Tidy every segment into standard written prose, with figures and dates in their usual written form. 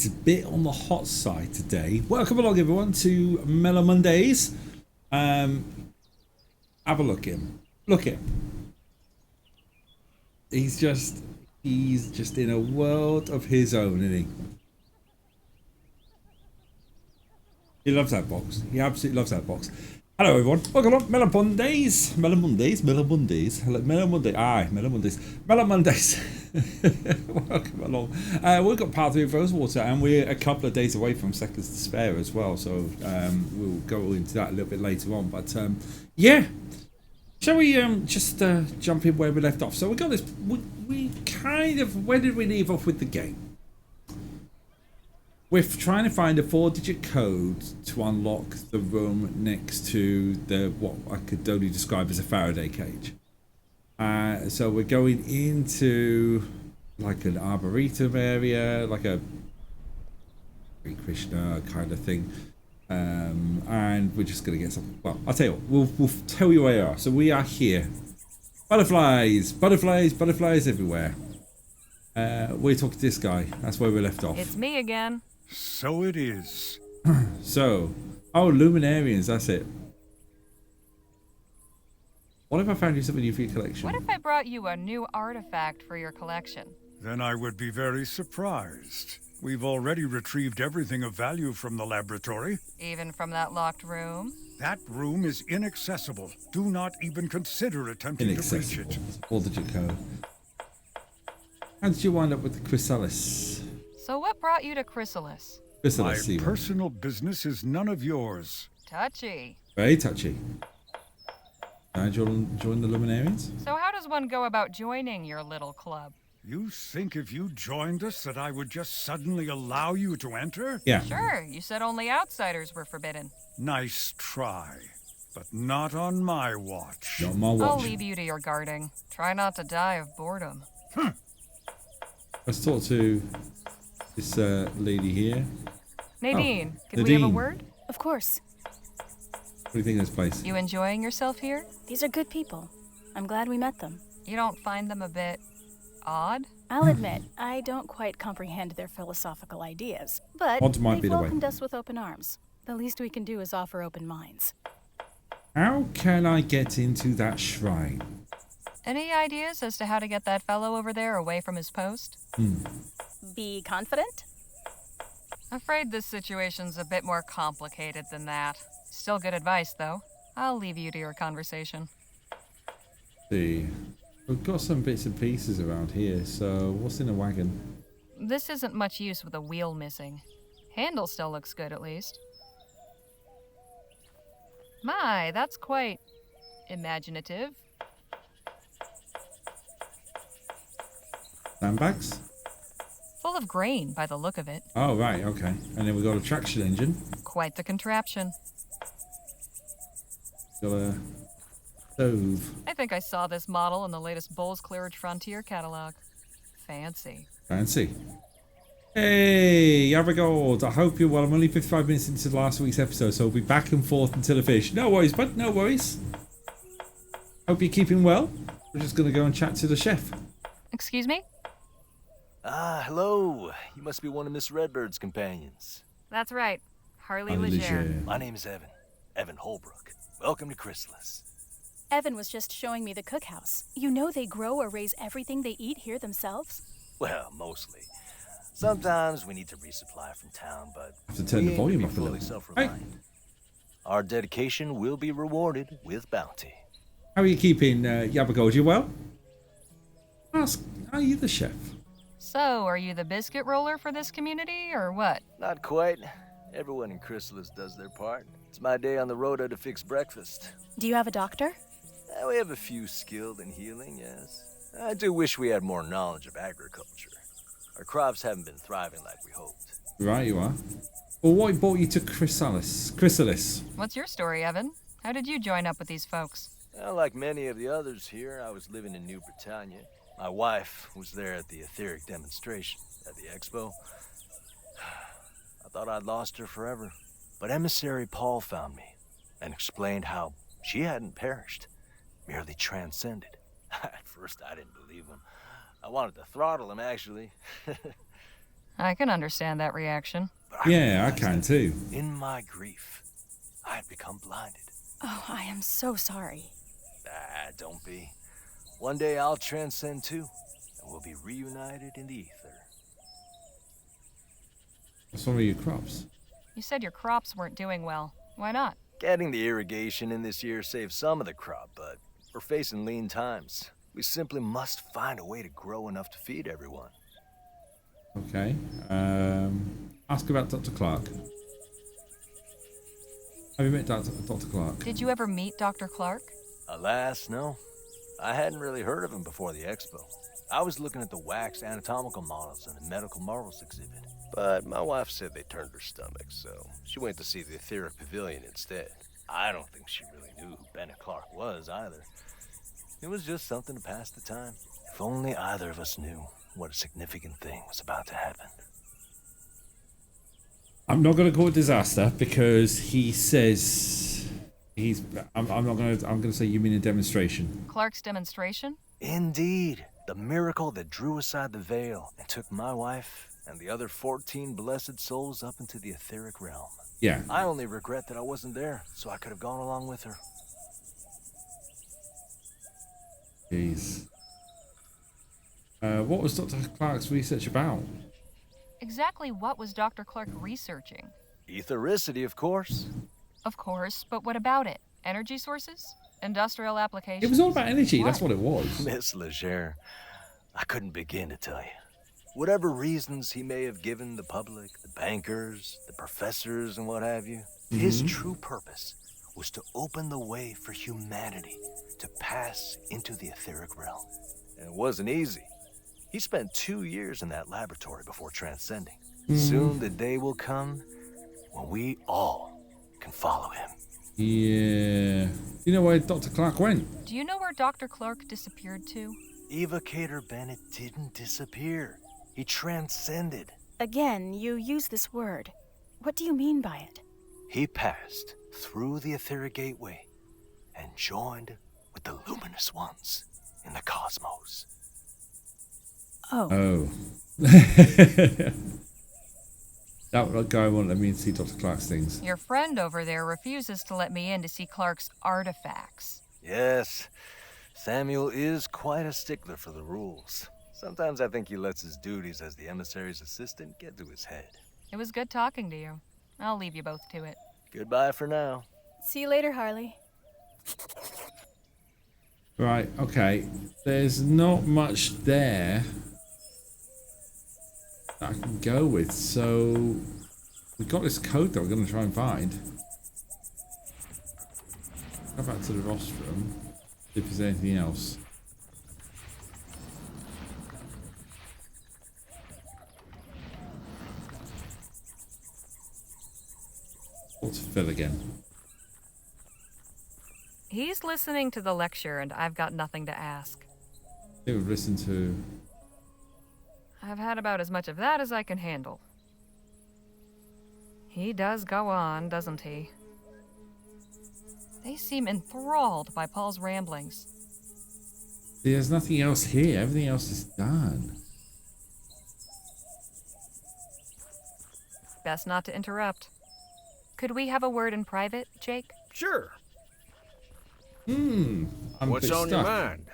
a bit on the hot side today. Welcome along, everyone, to Mellow Mondays. Have a look at him. Look at him. He's just in a world of his own, isn't he? He loves that box. He absolutely loves that box. Hello, everyone. Welcome on Mellow Mondays. Mellow Mondays. Mellow Mondays. Hello, Mellow Monday. Aye, Mellow Mondays. Mellow Mondays. Welcome along. We've got part 3 of Rosewater, and we're a couple of days away from Seconds to Spare as well. So we'll go into that a little bit later on. But yeah, shall we just jump in where we left off? So we got this. We kind of. Where did we leave off with the game? We're trying to find a 4-digit code to unlock the room next to the what I could only describe as a Faraday cage. So we're going into like an arboretum area, like a Hare Krishna kind of thing, and we're just gonna get some. Well, I'll tell you what. We'll tell you where we are. So we are here. Butterflies, butterflies, butterflies everywhere. We're talking to this guy. That's where we left off. It's me again. So it is. So, oh, Luminarians, that's it. What if I found you something new for your collection? What if I brought you a new artifact for your collection? Then I would be very surprised. We've already retrieved everything of value from the laboratory. Even from that locked room? That room is inaccessible. Do not even consider attempting to reach it. 4-digit code. How did you wind up with the Chrysalis? So what brought you to Chrysalis? Chrysalis, My personal business is none of yours. Touchy. Very touchy. Join the Luminarians? So how does one go about joining your little club? You think if you joined us that I would just suddenly allow you to enter? Yeah. Sure, you said only outsiders were forbidden. Nice try, but not on my watch. Not my watch. I'll leave you to your guarding. Try not to die of boredom. Let's talk to this lady here. Nadine, Oh, can we have a Nadine. word? Of course. What do you think of this place? You enjoying yourself here? These are good people. I'm glad we met them. You don't find them a bit odd? I'll admit, I don't quite comprehend their philosophical ideas, but Odd might be they've the way. welcomed us with open arms. The least we can do is offer open minds. How can I get into that shrine? Any ideas as to how to get that fellow over there away from his post? Be confident? Afraid this situation's a bit more complicated than that. Still good advice, though. I'll leave you to your conversation. See, we've got some bits and pieces around here, so what's in the wagon? This isn't much use with a wheel missing. Handle still looks good, at least. My, that's quite imaginative. Sandbags? Full of grain, by the look of it. Oh, right, okay. And then we've got a traction engine. Quite the contraption. Got a stove. I think I saw this model in the latest Bulls Clearage Frontier catalog. Fancy. Fancy. Hey, Abigail, I hope you're well. I'm only 55 minutes into last week's episode, so I'll be back and forth until the finish. No worries, bud, no worries. Hope you're keeping well. We're just going to go and chat to the chef. Excuse me? Ah, hello. You must be one of Miss Redbird's companions. That's right. Harley Harley Leger. Leger. My name is Evan. Evan Holbrook. Welcome to Chrysalis. Evan was just showing me the cookhouse. You know they grow or raise everything they eat here themselves? Well, mostly. Sometimes we need to resupply from town, but Have to turn we the aim to volume be up a fully little. self-reliant. Our dedication will be rewarded with bounty. How are you keeping, Abigail? You well? Ask, are you the chef? So, are you the biscuit roller for this community, or what? Not quite. Everyone in Chrysalis does their part. It's my day on the rota to fix breakfast. Do you have a doctor? We have a few skilled in healing, yes. I do wish we had more knowledge of agriculture. Our crops haven't been thriving like we hoped. Right, you are. Well, what brought you to Chrysalis? Chrysalis. What's your story, Evan? How did you join up with these folks? Well, like many of the others here, I was living in New Britannia. My wife was there at the etheric demonstration at the expo. I thought I'd lost her forever. But emissary Paul found me and explained how she hadn't perished, merely transcended. At first, I didn't believe him. I wanted to throttle him, actually. I can understand that reaction. But I Yeah, I realized can that too. In my grief, I had become blinded. Oh, I am so sorry. Ah, don't be. One day I'll transcend too, and we'll be reunited in the ether. What's wrong with your crops? You said your crops weren't doing well. Why not? Getting the irrigation in this year saved some of the crop, but we're facing lean times. We simply must find a way to grow enough to feed everyone. Okay. Ask about Dr. Clark. Have you met Dr. Clark? Did you ever meet Dr. Clark? Alas, no. I hadn't really heard of him before the expo. I was looking at the wax anatomical models in the medical marvels exhibit. But my wife said they turned her stomach, so she went to see the etheric pavilion instead. I don't think she really knew who Bennett Clark was either. It was just something to pass the time. If only either of us knew what a significant thing was about to happen. I'm not going to call it disaster because he says he's. I'm not going to. I'm going to say you mean a demonstration. Clark's demonstration? Indeed, the miracle that drew aside the veil and took my wife and the other 14 blessed souls up into the etheric realm. Yeah. I only regret that I wasn't there, so I could have gone along with her. Jeez. What was Dr. Clark's research about? Exactly what was Dr. Clark researching? Ethericity, of course. Of course, but what about it? Energy sources? Industrial applications? It was all about energy. That's what it was. Miss Legere, I couldn't begin to tell you. Whatever reasons he may have given the public, the bankers, the professors, and what have you, his true purpose was to open the way for humanity to pass into the etheric realm. And it wasn't easy. He spent 2 years in that laboratory before transcending. Soon the day will come when we all can follow him. Yeah. You know where Dr. Clark went? Do you know where Dr. Clark disappeared to? Evocator Bennett didn't disappear. He transcended. Again, you use this word. What do you mean by it? He passed through the etheric gateway and joined with the luminous ones in the cosmos. Oh. That guy won't let me see Dr. Clark's things. Your friend over there refuses to let me in to see Clark's artifacts. Yes, Samuel is quite a stickler for the rules. Sometimes I think he lets his duties as the emissary's assistant get to his head. It was good talking to you. I'll leave you both to it. Goodbye for now. See you later, Harley. Right, okay. There's not much there that I can go with, so we've got this code that we're going to try and find. Go back to the rostrum, see if there's anything else. What's Phil again? He's listening to the lecture, and I've got nothing to ask. They would listen to. I've had about as much of that as I can handle. He does go on, doesn't he? They seem enthralled by Paul's ramblings. There's nothing else here. Everything else is done. Best not to interrupt. Could we have a word in private, Jake? Sure. I'm a What's bit on your stuck. mind?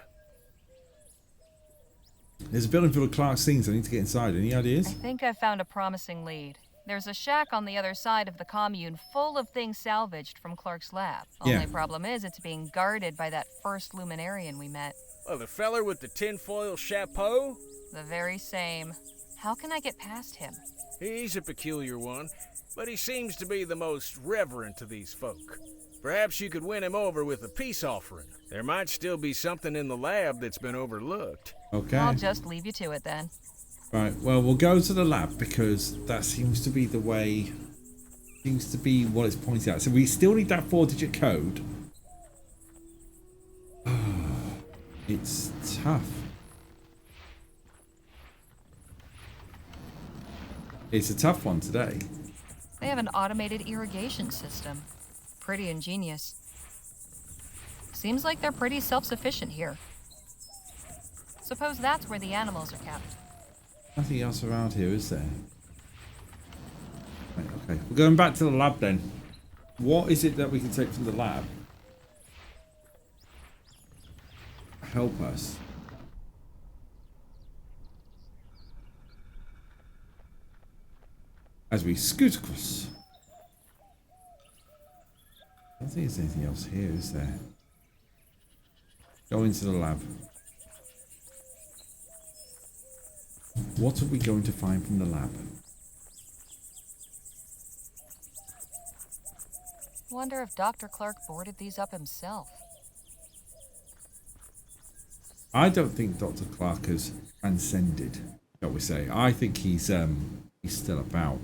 There's a building full of Clark's things. I need to get inside. Any I ideas? think I've found a promising lead. There's a shack on the other side of the commune full of things salvaged from Clark's lab. Yeah. Only problem is it's being guarded by that first luminarian we met. Well, the feller with the tinfoil chapeau? The very same. How can I get past him? He's a peculiar one, but he seems to be the most reverent of these folk. Perhaps you could win him over with a peace offering. There might still be something in the lab that's been overlooked. Okay. I'll just leave you to it then. Right, well, we'll go to the lab because that seems to be the way, seems to be what it's pointing out. So we still need that 4-digit code. It's tough. It's a tough one today. They have an automated irrigation system. Pretty ingenious. Seems like they're pretty self-sufficient here. Suppose that's where the animals are kept. Nothing else around here, is there? Right, okay, we're going back to the lab then. What is it that we can take from the lab? Help us. As we scoot across. I don't think there's anything else here, is there? Go into the lab. What are we going to find from the lab? Wonder if Dr. Clark boarded these up himself. I don't think Dr. Clark has transcended, shall we say. I think he's still about.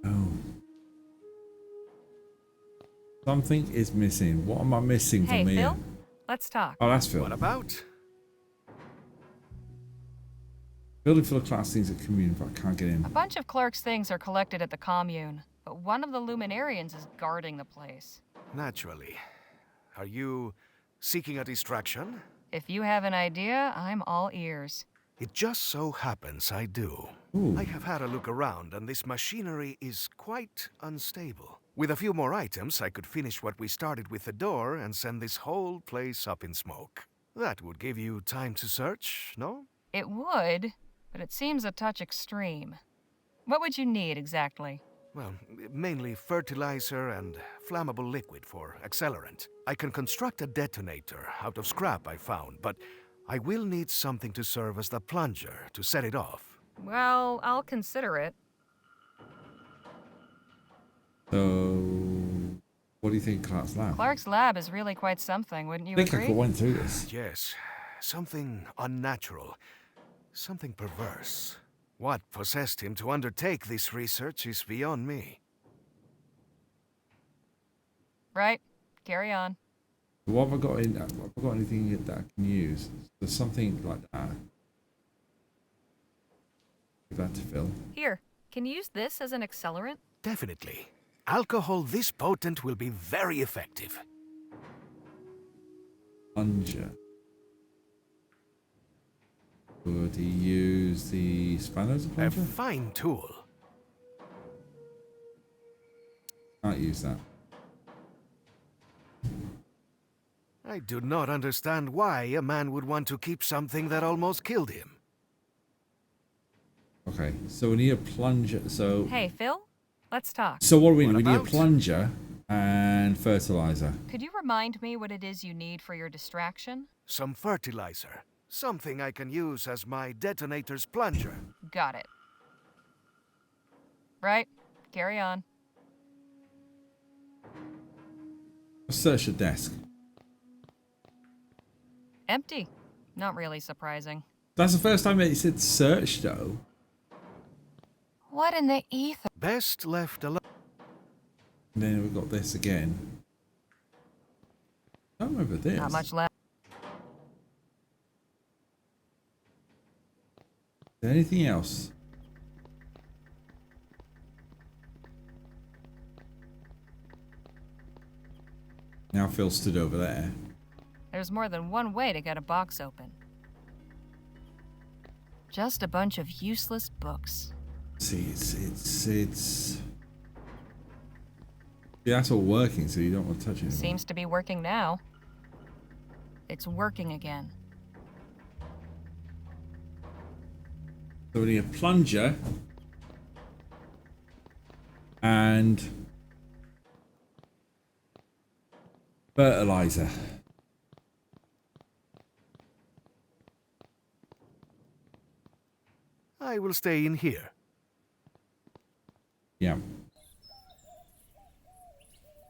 Oh. Something is missing. What am I missing Hey, from here? Phil? Let's talk. Oh, that's Phil. What about? Building full of class things at commune, but I can't get in. A bunch of Clark's things are collected at the commune, but one of the Luminarians is guarding the place. Naturally. Are you seeking a distraction? If you have an idea, I'm all ears. It just so happens I do. Ooh. I have had a look around, and this machinery is quite unstable. With a few more items, I could finish what we started with the door and send this whole place up in smoke. That would give you time to search, no? It would, but it seems a touch extreme. What would you need exactly? Well, mainly fertilizer and flammable liquid for accelerant. I can construct a detonator out of scrap I found, but I will need something to serve as the plunger to set it off. Well, I'll consider it. So, what do you think, Clark's lab? Clark's lab is really quite something, wouldn't you I think I agree? could went through this. Yes, something unnatural, something perverse. What possessed him to undertake this research is beyond me. Right. Carry on. What have I got in? Have I got anything that I can use? There's something like that. Give that to Phil. Here, can you use this as an accelerant? Definitely. Alcohol this potent will be very effective. Plunger. Would he use the spanner as a A plunger? fine tool. Can't use that. I do not understand why a man would want to keep something that almost killed him. Okay, so we need a plunger. So, Hey, Phil? Let's talk. so what do we What need? We need a about? plunger and fertilizer. Could you remind me what it is you need for your distraction? Some fertilizer. Something I can use as my detonator's plunger. Got it. Right. Carry on. Search the desk. Empty. Not really surprising. That's the first time it said search, though. What in the ether? Best left alone. And then we've got this again. I don't remember this. Not much left. Is there anything else? Now Phil stood over there. There's more than one way to get a box open. Just a bunch of useless books. See, it's. Yeah, that's all working, so you don't want to touch it anymore. Seems to be working now. It's working again. So we need a plunger and fertilizer. I will stay in here. Yeah.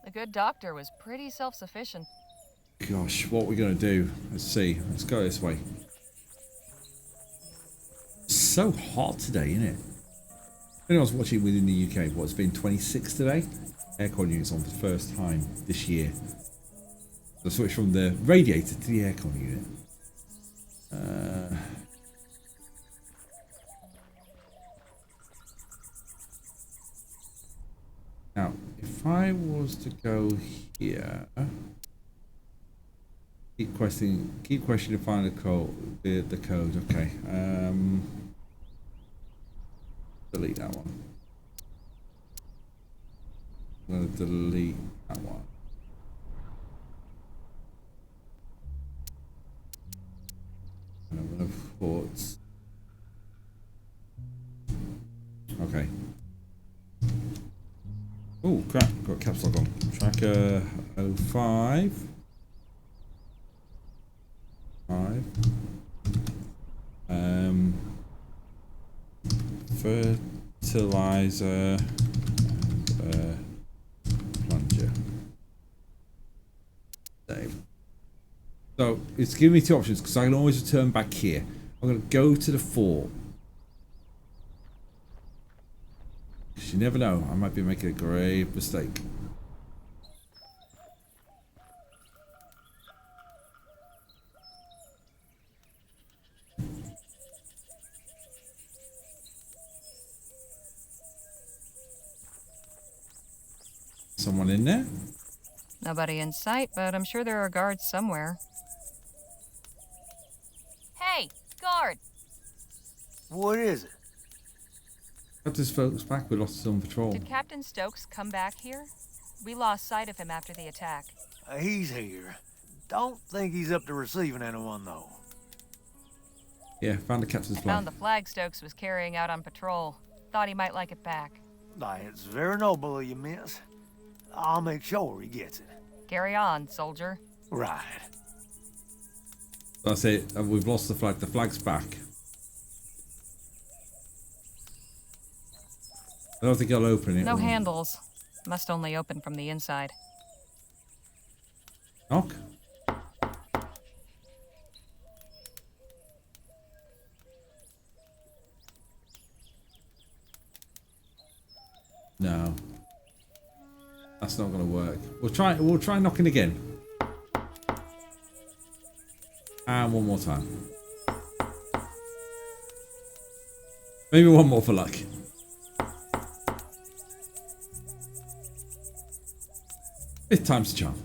The good doctor was pretty self-sufficient. Gosh, what are we going to do? Let's see. Let's go this way. So hot today, isn't it? Anyone's watching within the UK, it's been 26 today. Aircon unit's on for the first time this year. So switch from the radiator to the aircon unit. Now, if I was to go here, keep questioning to find the code. The code, okay. Delete that one. I'm going to delete that one. And I'm going to put... Okay. Oh crap, got caps lock on. Tracker 05. 5. Fertilizer plunger. Save. So it's giving me 2 options because I can always return back here. I'm going to go to the fort. You never know, I might be making a grave mistake. Someone in there? Nobody in sight, but I'm sure there are guards somewhere. Hey, guard! What is it? Kept his folks back, we lost us on patrol. Did Captain Stokes come back here? We lost sight of him after the attack. He's here. Don't think he's up to receiving anyone, though. Yeah, found the captain's I flag. found the flag Stokes was carrying out on patrol. Thought he might like it back. It's very noble of you, miss. I'll make sure he gets it. Carry on, soldier. Right. That's it, we've lost the flag. The flag's back. I don't think I'll open it. No handles. Must only open from the inside. Knock. No. That's not going to work. We'll try knocking again. And one more time. Maybe one more for luck. Fifth time's the charm.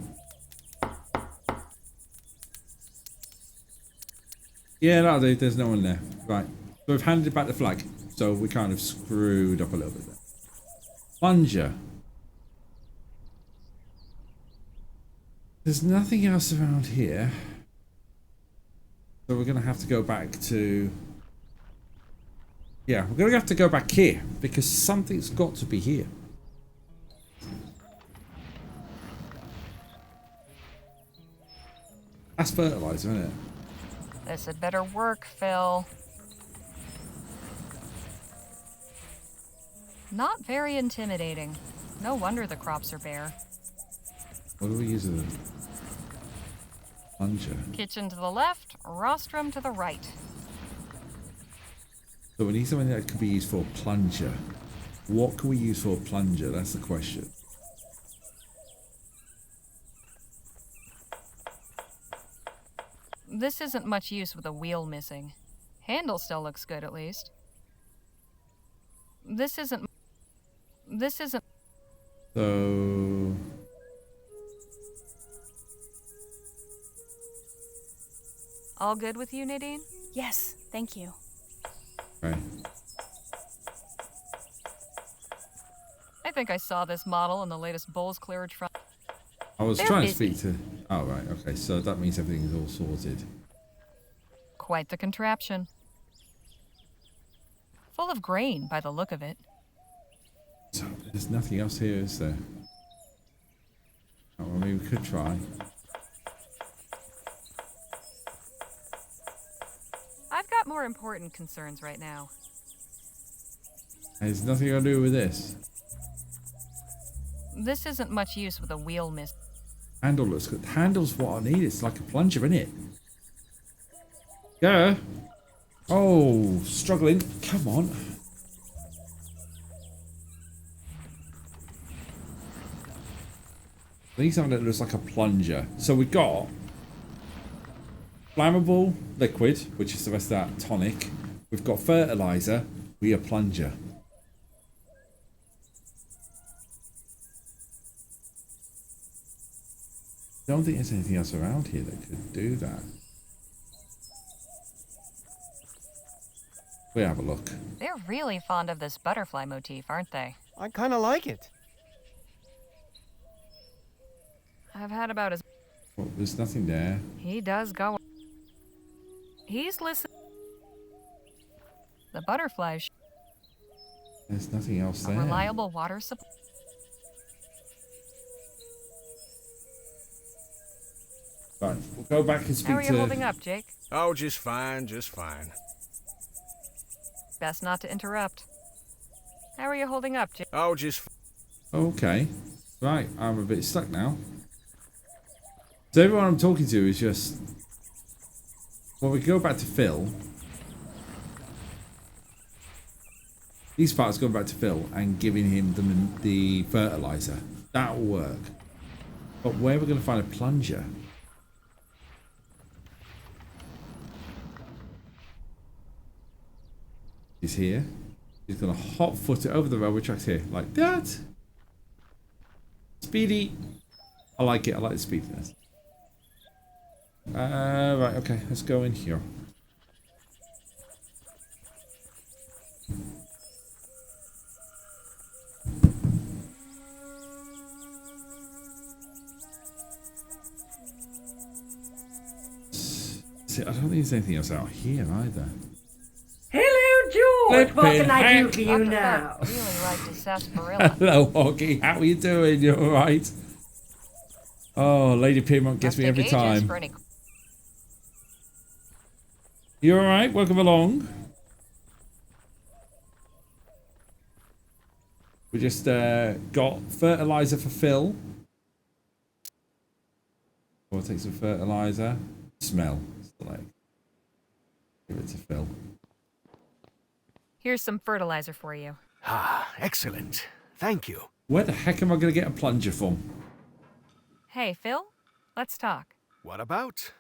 Yeah, that'll do. There's no one there. Right. So we've handed back the flag. So we kind of screwed up a little bit there. Plunger. There's nothing else around here. So we're going to have to go back to... Yeah, we're going to have to go back here. Because something's got to be here. That's fertilizer, isn't it? This had better work, Phil. Not very intimidating. No wonder the crops are bare. What do we use as a plunger? Kitchen to the left, rostrum to the right. So we need something that could be used for a plunger. What can we use for a plunger? That's the question. This isn't much use with a wheel missing. Handle still looks good, at least. This isn't... So... All good with you, Nadine? Yes, thank you. Right. I think I saw this model in the latest Bulls Clearage front. I was They're trying busy. to speak to... Oh, right. Okay. So that means everything is all sorted. Quite the contraption. Full of grain, by the look of it. So there's nothing else here, is there? Oh, well, maybe we could try. I've got more important concerns right now. There's nothing to do with this. This isn't much use with a wheel miss. Handle looks good. Handle's what I need. It's like a plunger, isn't it? Yeah. Oh, struggling. Come on. I need something that looks like a plunger. So we got flammable liquid, which is the rest of that tonic. We've got fertilizer. We a plunger. I don't think there's anything else around here that could do that. We have a look. They're really fond of this butterfly motif, aren't they? I kind of like it. I've had about as... Well, there's nothing there. He does go... He's listening. The butterflies... There's nothing else A there. reliable water supply. Right, we'll go back and speak How are you to... holding up, Jake? Oh, just fine, just fine. Best not to interrupt. How are you holding up, Jake? Oh, just... Okay. Right, I'm a bit stuck now. So everyone I'm talking to is just... Well, we can go back to Phil. These parts going back to Phil and giving him the fertilizer. That'll work. But where are we going to find a plunger? He's here. He's going to hot foot it over the railway tracks here. Like that. Speedy. I like it. I like the speediness. Right, okay. Let's go in here. See, I don't think there's anything else out here either. Hello, George. What can I do Flippin' for you Dr. now? Clark really like to sarsaparilla. Hello, Hoggy. How are you doing? You alright? Oh, Lady Piedmont gets me every time. For any... You alright? Welcome along. We just got fertilizer for Phil. We'll take some fertilizer. Smell. Like, give it to Phil. Here's some fertilizer for you. Ah, excellent. Thank you. Where the heck am I going to get a plunger from? Hey, Phil, let's talk. What about?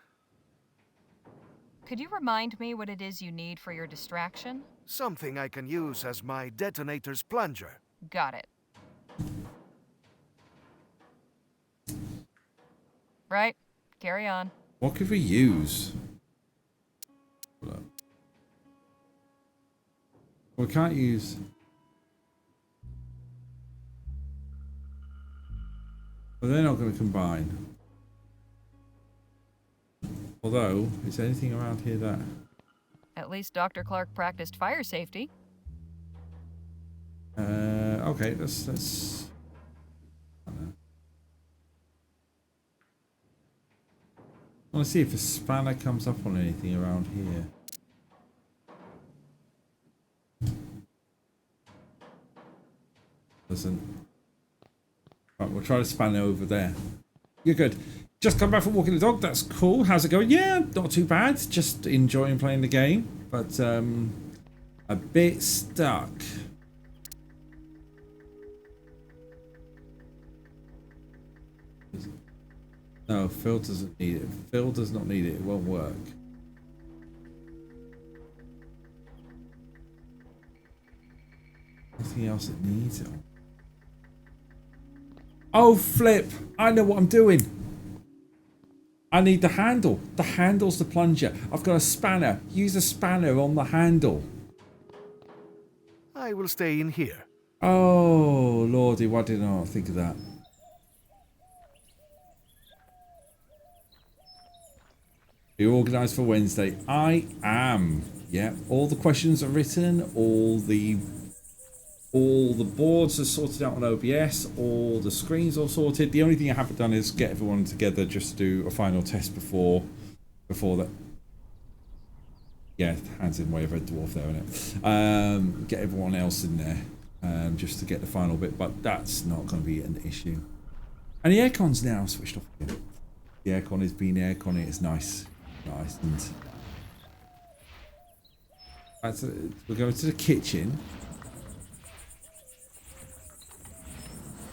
Could you remind me what it is you need for your distraction? Something I can use as my detonator's plunger. Got it. Right, carry on. What could we use? Hold up. We can't use... Well, they're not going to combine. Although, is there anything around here that... At least Dr. Clark practiced fire safety. Okay, let's... I want to see if a spanner comes up on anything around here. Doesn't. Right, we'll try to spanner over there. You're good. Just come back from walking the dog. That's cool. How's it going? Yeah, not too bad. Just enjoying playing the game, but a bit stuck. No, Phil doesn't need it. Phil does not need it. It won't work. Anything else that needs it? Oh, flip! I know what I'm doing. I need the handle. The handle's the plunger. I've got a spanner. Use a spanner on the handle. I will stay in here. Oh, lordy, why didn't I think of that? You're organised for Wednesday. I am. Yeah, all the questions are written. All the boards are sorted out on OBS. All the screens are sorted. The only thing I haven't done is get everyone together just to do a final test before that. Yeah, hands in way of a dwarf there, isn't it? Get everyone else in there just to get the final bit, but that's not going to be an issue. And the aircon's now switched off again. The aircon is being aircon. It's nice. Nice. And we're going to the kitchen.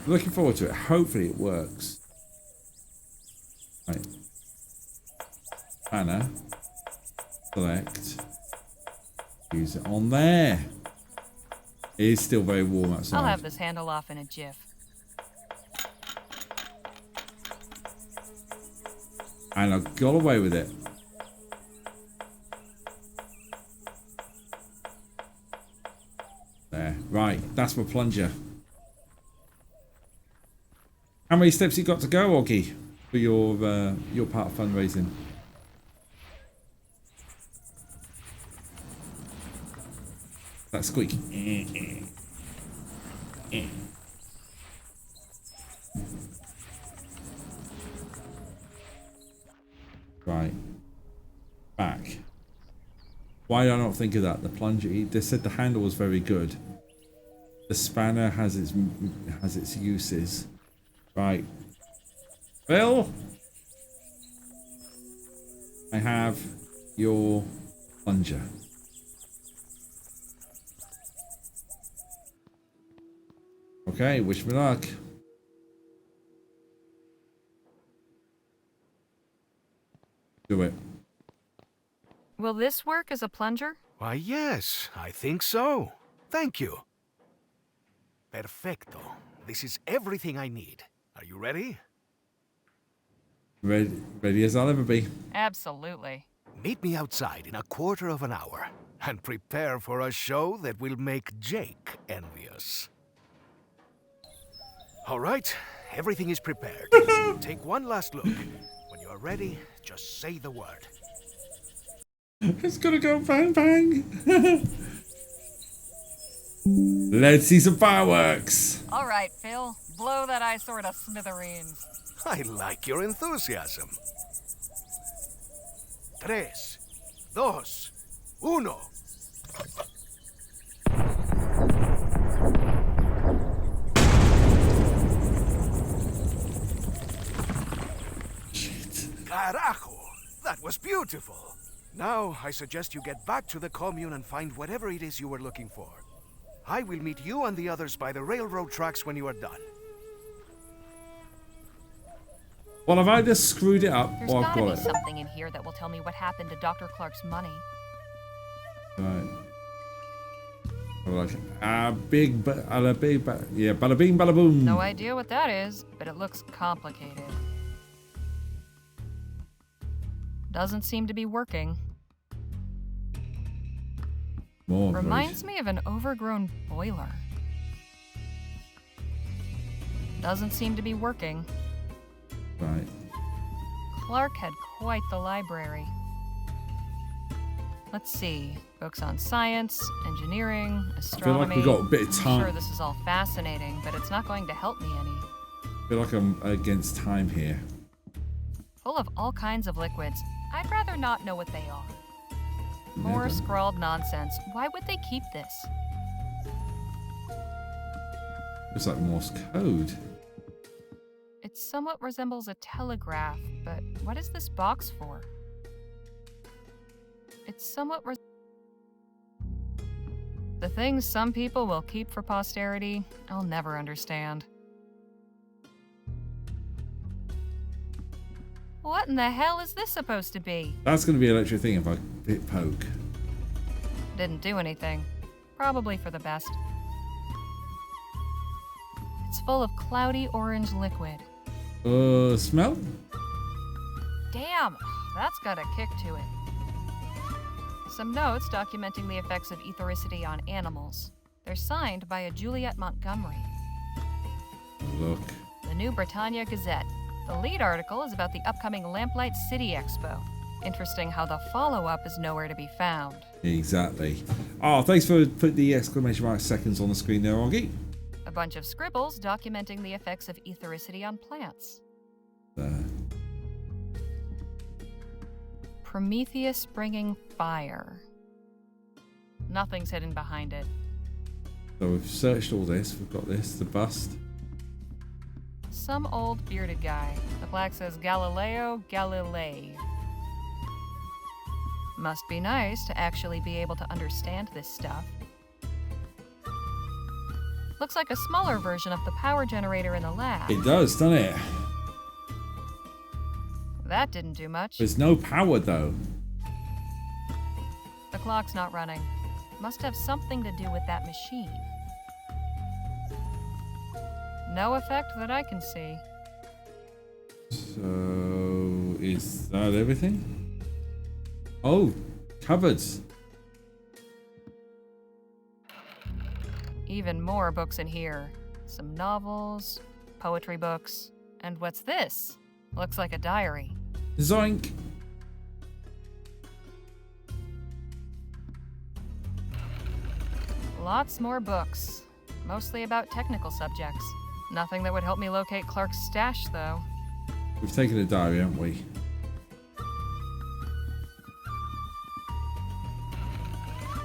Looking forward to it. Hopefully it works. Right. Anna. Select. Use it on there. It is still very warm outside. I'll have this handle off in a jiff. And I got away with it. There. Right. That's my plunger. How many steps you got to go, Oggy, for your part of fundraising? That squeak. Right. Back. Why did I not think of that? The plunger. They said the handle was very good. The spanner has its uses. Right. Phil, I have your plunger. Okay, wish me luck. Do it. Will this work as a plunger? Why, yes, I think so. Thank you. Perfecto. This is everything I need. Are you ready? Ready as I'll ever be. Absolutely. Meet me outside in a quarter of an hour and prepare for a show that will make Jake envious. All right, everything is prepared. Take one last look. When you are ready, just say the word. It's gonna go bang bang. Let's see some fireworks. All right, Phil. Blow that eyesore to smithereens. I like your enthusiasm. 3, 2, 1. Carajo! That was beautiful! Now, I suggest you get back to the commune and find whatever it is you were looking for. I will meet you and the others by the railroad tracks when you are done. Well, I've either screwed it up There's or I've gotta got be it. something in here that will tell me what happened to Dr. Clark's money. Right. Like a big, yeah, bada bing, bada boom. No idea what that is, but it looks complicated. Doesn't seem to be working. More Reminds me of an overgrown boiler. Doesn't seem to be working. Right. Clark had quite the library. Let's see. Books on science, engineering, I feel astronomy. like we've got a bit of I'm time. sure this is all fascinating, but it's not going to help me any. I feel like I'm against time here. Full of all kinds of liquids. I'd rather not know what they are. More Never. scrawled nonsense. Why would they keep this? Looks like Morse code. It somewhat resembles a telegraph, but what is this box for? It's somewhat the things some people will keep for posterity, I'll never understand. What in the hell is this supposed to be? That's going to be an electric thing if I hit poke. Didn't do anything. Probably for the best. It's full of cloudy orange liquid. Smell? Damn, that's got a kick to it. Some notes documenting the effects of ethericity on animals. They're signed by a Juliet Montgomery. Look. The New Britannia Gazette. The lead article is about the upcoming Lamplight City Expo. Interesting how the follow-up is nowhere to be found. Exactly. Oh, thanks for putting the exclamation mark seconds on the screen there, Augie. A bunch of scribbles documenting the effects of ethericity on plants. Prometheus bringing fire. Nothing's hidden behind it. So we've searched all this. We've got this, the bust. Some old bearded guy. The plaque says Galileo Galilei. Must be nice to actually be able to understand this stuff. Looks like a smaller version of the power generator in the lab. It does, doesn't it? That didn't do much. There's no power though. The clock's not running. Must have something to do with that machine. No effect that I can see. So is that everything? Oh, cupboards. Even more books in here. Some novels, poetry books, and what's this? Looks like a diary. Zoink! Lots more books, mostly about technical subjects. Nothing that would help me locate Clark's stash, though. We've taken a diary, haven't we?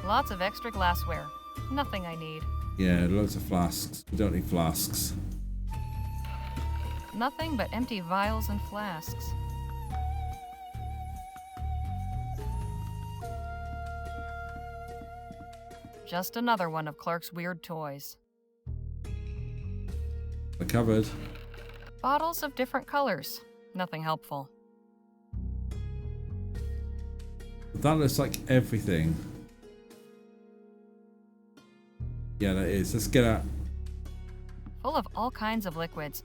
Lots of extra glassware. Nothing I need. Yeah, loads of flasks. We don't need flasks. Nothing but empty vials and flasks. Just another one of Clark's weird toys. The cupboard. Bottles of different colors. Nothing helpful. That looks like everything. Yeah, that is. Let's get out. Full of all kinds of liquids.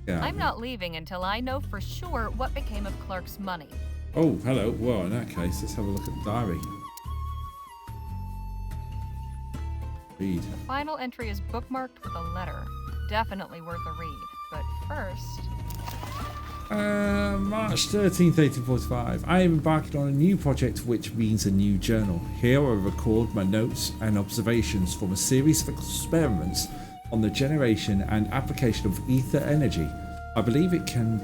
Yeah. I'm not leaving until I know for sure what became of Clark's money. Oh, hello. Well, in that case, let's have a look at the diary. Read. The final entry is bookmarked with a letter. Definitely worth a read. But first... March 13th, 1845. I am embarking on a new project, which means a new journal. Here I record my notes and observations from a series of experiments on the generation and application of ether energy. I believe it can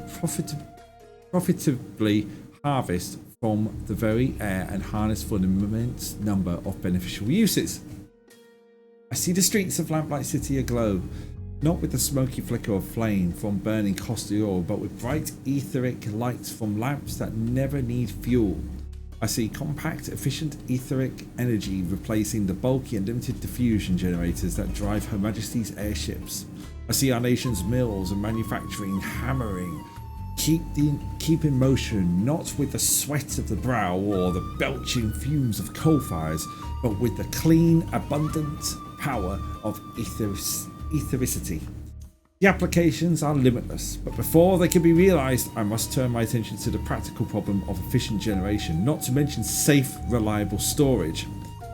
profitably harvest from the very air and harness for an immense number of beneficial uses. I see the streets of Lamplight City aglow, not with the smoky flicker of flame from burning costly oil, but with bright etheric lights from lamps that never need fuel. I see compact, efficient etheric energy replacing the bulky and limited diffusion generators that drive Her Majesty's airships. I see our nation's mills and manufacturing hammering, keep in motion, not with the sweat of the brow or the belching fumes of coal fires, but with the clean, abundant power of ethericity. The applications are limitless, but before they can be realized, I must turn my attention to the practical problem of efficient generation, not to mention safe, reliable storage.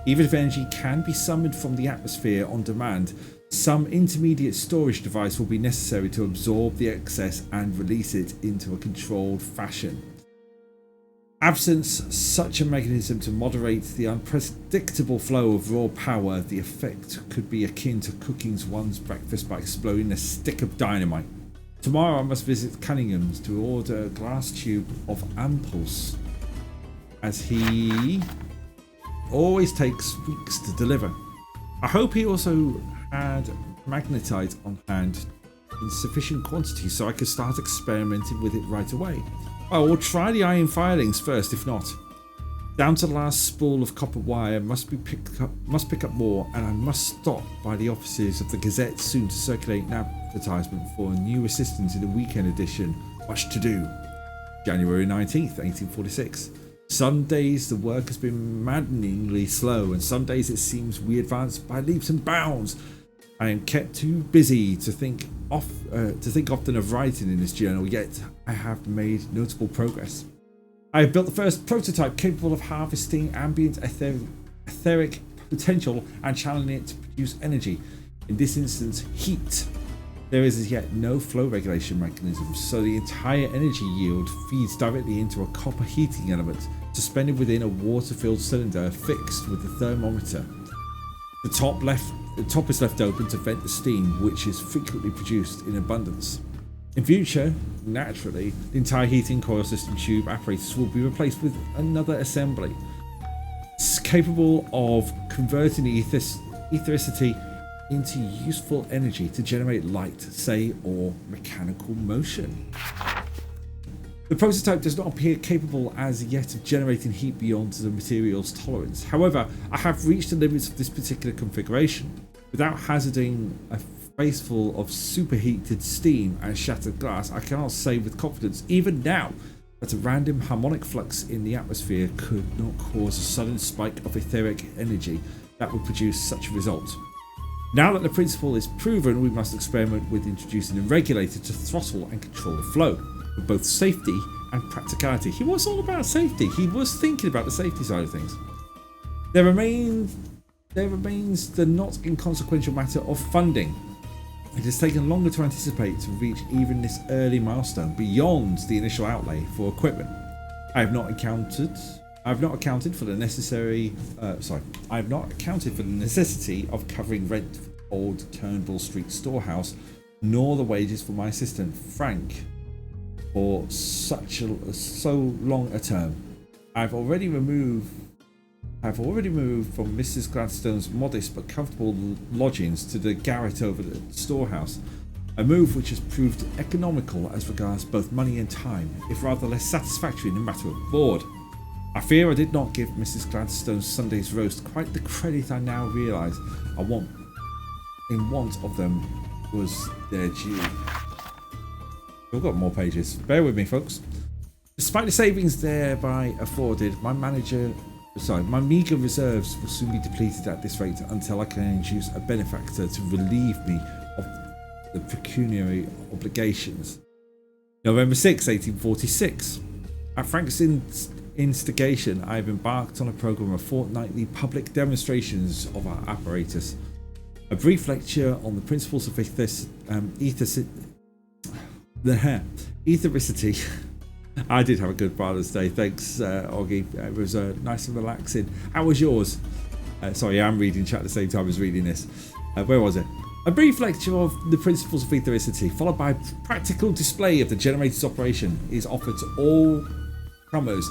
Even if energy can be summoned from the atmosphere on demand, some intermediate storage device will be necessary to absorb the excess and release it into a controlled fashion. Absence such a mechanism to moderate the unpredictable flow of raw power, the effect could be akin to cooking one's breakfast by exploding a stick of dynamite. Tomorrow I must visit Cunningham's to order a glass tube of ampulse, as he always takes weeks to deliver. I hope he also had magnetite on hand in sufficient quantity so I could start experimenting with it right away. I will try the iron filings first, if not. Down to the last spool of copper wire must pick up more, and I must stop by the offices of the Gazette soon to circulate an advertisement for a new assistant in the weekend edition. Much to do. January 19th, 1846. Some days the work has been maddeningly slow, and some days it seems we advance by leaps and bounds. I am kept too busy to think often of writing in this journal, yet I have made notable progress. I have built the first prototype capable of harvesting ambient etheric potential and channeling it to produce energy, in this instance heat. There is as yet no flow regulation mechanism, so the entire energy yield feeds directly into a copper heating element suspended within a water-filled cylinder fixed with a thermometer. The top is left open to vent the steam, which is frequently produced in abundance. In future, naturally, the entire heating coil system tube apparatus will be replaced with another assembly. It's capable of converting the ethericity into useful energy to generate light, say, or mechanical motion. The prototype does not appear capable as yet of generating heat beyond the material's tolerance. However, I have reached the limits of this particular configuration. Without hazarding a faceful of superheated steam and shattered glass, I cannot say with confidence, even now, that a random harmonic flux in the atmosphere could not cause a sudden spike of etheric energy that would produce such a result. Now that the principle is proven, we must experiment with introducing a regulator to throttle and control the flow, for both safety and practicality. He was all about safety. He was thinking about the safety side of things. There remain there remains the not inconsequential matter of funding. It has taken longer to anticipate to reach even this early milestone beyond the initial outlay for equipment. I have not accounted for the necessity of covering rent for old Turnbull Street storehouse, nor the wages for my assistant Frank for so long a term. I've already removed from Mrs. Gladstone's modest but comfortable lodgings to the garret over the storehouse, a move which has proved economical as regards both money and time, if rather less satisfactory in the matter of board. I fear I did not give Mrs. Gladstone's Sunday's roast quite the credit I now realise in want of them was their due. We've got more pages. Bear with me, folks. Despite the savings thereby afforded, my meagre reserves will soon be depleted at this rate until I can induce a benefactor to relieve me of the pecuniary obligations. November 6, 1846. At Frank's instigation, I have embarked on a program of fortnightly public demonstrations of our apparatus. A brief lecture on the principles of ethericity. I did have a good Father's Day, thanks Oggy. It was nice and relaxing. How was yours? Sorry, I'm reading chat at the same time as reading this. Where was it? A brief lecture of the principles of ethericity, followed by a practical display of the generator's operation, is offered to all comers,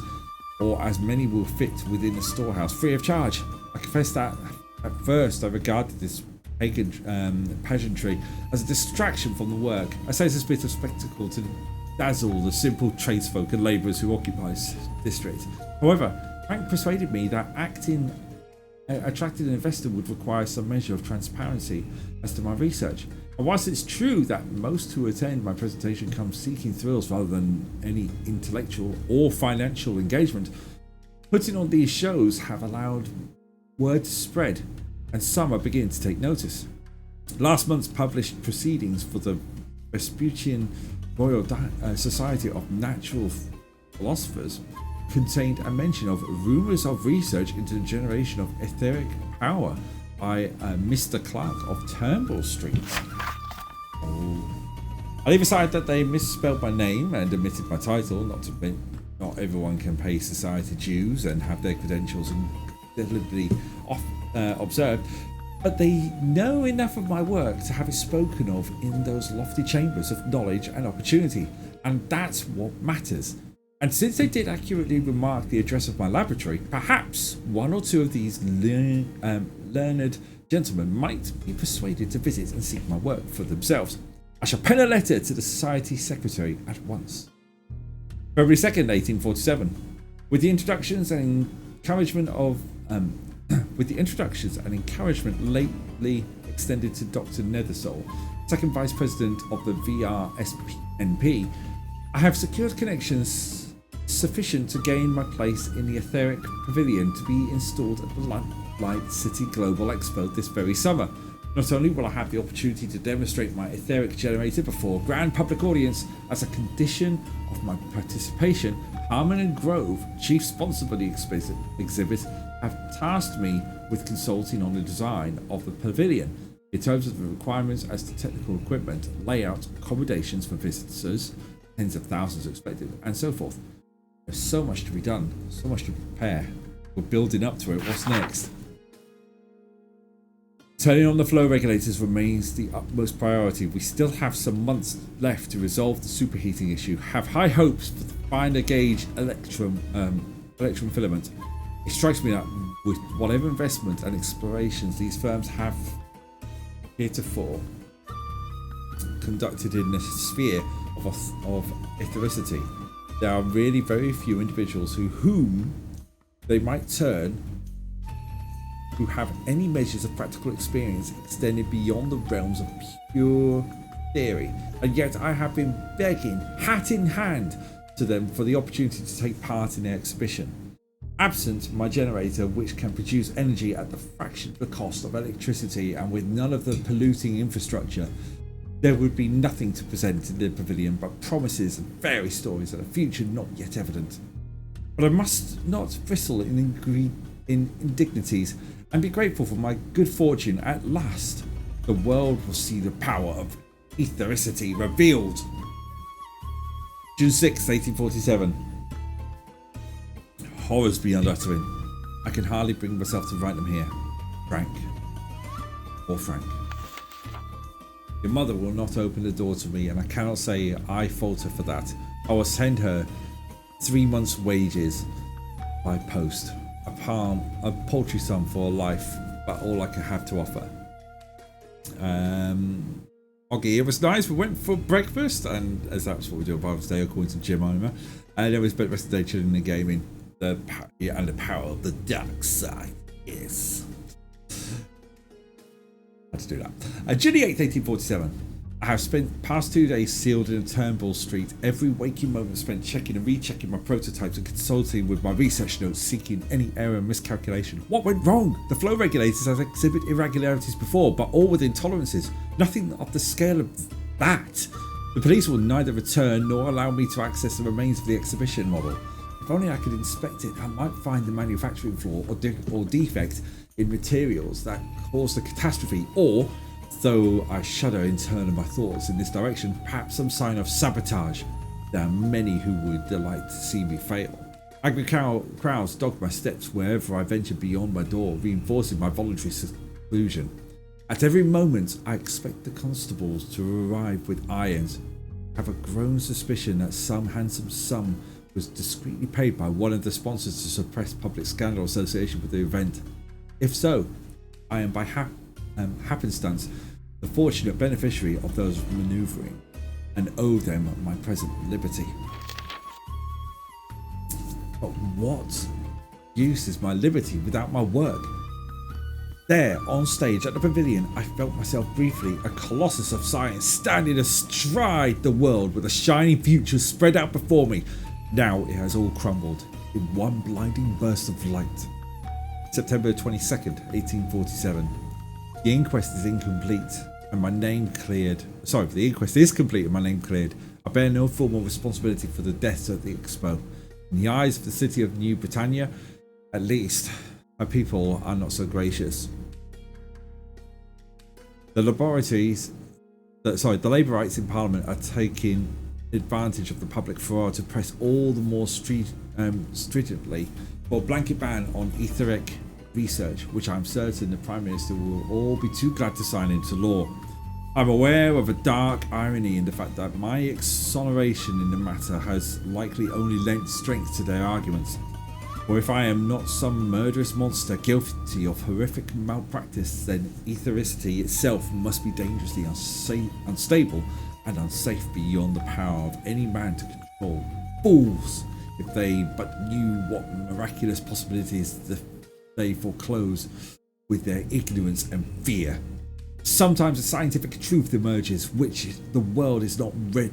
or as many will fit within the storehouse, free of charge. I confess that at first I regarded this pagan pageantry as a distraction from the work. I say it's a bit of spectacle to dazzle the simple tradesfolk and labourers who occupy this district. However, Frank persuaded me that attracting an investor would require some measure of transparency as to my research. And whilst it's true that most who attend my presentation come seeking thrills rather than any intellectual or financial engagement, putting on these shows have allowed word to spread, and some are beginning to take notice. Last month's published proceedings for the Vespuccian Royal Society of Natural Philosophers contained a mention of rumours of research into the generation of etheric power by Mr. Clark of Turnbull Street. I leave aside that they misspelled my name and omitted my title. Not everyone can pay society dues and have their credentials indelibly observed, but they know enough of my work to have it spoken of in those lofty chambers of knowledge and opportunity, and that's what matters. And since they did accurately remark the address of my laboratory, perhaps one or two of these learned gentlemen might be persuaded to visit and seek my work for themselves. I shall pen a letter to the Society Secretary at once. February 2nd, 1847. With the introductions and encouragement lately extended to Dr. Nethersole, second Vice President of the VRSNP, I have secured connections sufficient to gain my place in the Etheric Pavilion to be installed at the Light City Global Expo this very summer. Not only will I have the opportunity to demonstrate my etheric generator before a grand public audience, as a condition of my participation, Harmon and Grove, chief sponsor of the exhibit, have tasked me with consulting on the design of the pavilion in terms of the requirements as to technical equipment, layout, accommodations for visitors, tens of thousands expected, and so forth. There's so much to be done, so much to prepare. We're building up to it. What's next? Turning on the flow regulators remains the utmost priority. We still have some months left to resolve the superheating issue. Have high hopes for the finer gauge electrum filament. It strikes me that with whatever investment and explorations these firms have heretofore conducted in the sphere of ethericity, there are really very few individuals whom they might turn who have any measures of practical experience extended beyond the realms of pure theory, and yet I have been begging, hat in hand, to them for the opportunity to take part in their exhibition. Absent my generator, which can produce energy at the fraction of the cost of electricity and with none of the polluting infrastructure, there would be nothing to present in the pavilion but promises and fairy stories of a future not yet evident. But I must not bristle in indignities and be grateful for my good fortune. At last, the world will see the power of ethericity revealed. June 6th, 1847. Horrors beyond uttering. I can hardly bring myself to write them here. Frank. Or Frank. Your mother will not open the door to me, and I cannot say I fault her for that. I will send her 3 months' wages by post. A paltry sum for a life, but all I can have to offer. Okay, it was nice. We went for breakfast, and as that's what we do on Father's Day, according to Jim Omer. And then we spent the rest of the day chilling and gaming. The power of the dark side. Yes. Had to do that. June 8th, 1847. I have spent past 2 days sealed in Turnbull Street, every waking moment spent checking and rechecking my prototypes and consulting with my research notes, seeking any error and miscalculation. What went wrong? The flow regulators has exhibited irregularities before, but all within tolerances. Nothing of the scale of that. The police will neither return nor allow me to access the remains of the exhibition model. If only I could inspect it, I might find the manufacturing flaw or defect in materials that caused the catastrophe, or, though I shudder in turn of my thoughts in this direction, perhaps some sign of sabotage. There are many who would delight to see me fail. Angry crowds dog my steps wherever I venture beyond my door, reinforcing my voluntary seclusion. At every moment, I expect the constables to arrive with irons. I have a growing suspicion that some handsome sum was discreetly paid by one of the sponsors to suppress public scandal associated with the event. If so, I am by happenstance the fortunate beneficiary of those manoeuvring, and owe them my present liberty. But what use is my liberty without my work? There, on stage at the pavilion, I felt myself briefly a colossus of science, standing astride the world with a shining future spread out before me. Now it has all crumbled in one blinding burst of light. September 22nd, 1847. The inquest is incomplete and my name cleared. Sorry, the inquest is complete and my name cleared. I bear no formal responsibility for the deaths at the expo. In the eyes of the city of New Britannia, at least, my people are not so gracious. The Labourites in Parliament are taking advantage of the public furore to press all the more stringently for a blanket ban on etheric research, which I'm certain the Prime Minister will all be too glad to sign into law. I'm aware of a dark irony in the fact that my exoneration in the matter has likely only lent strength to their arguments. For if I am not some murderous monster guilty of horrific malpractice, then ethericity itself must be dangerously unstable and unsafe beyond the power of any man to control. Fools! If they but knew what miraculous possibilities they foreclose with their ignorance and fear. Sometimes a scientific truth emerges which the world is not ready.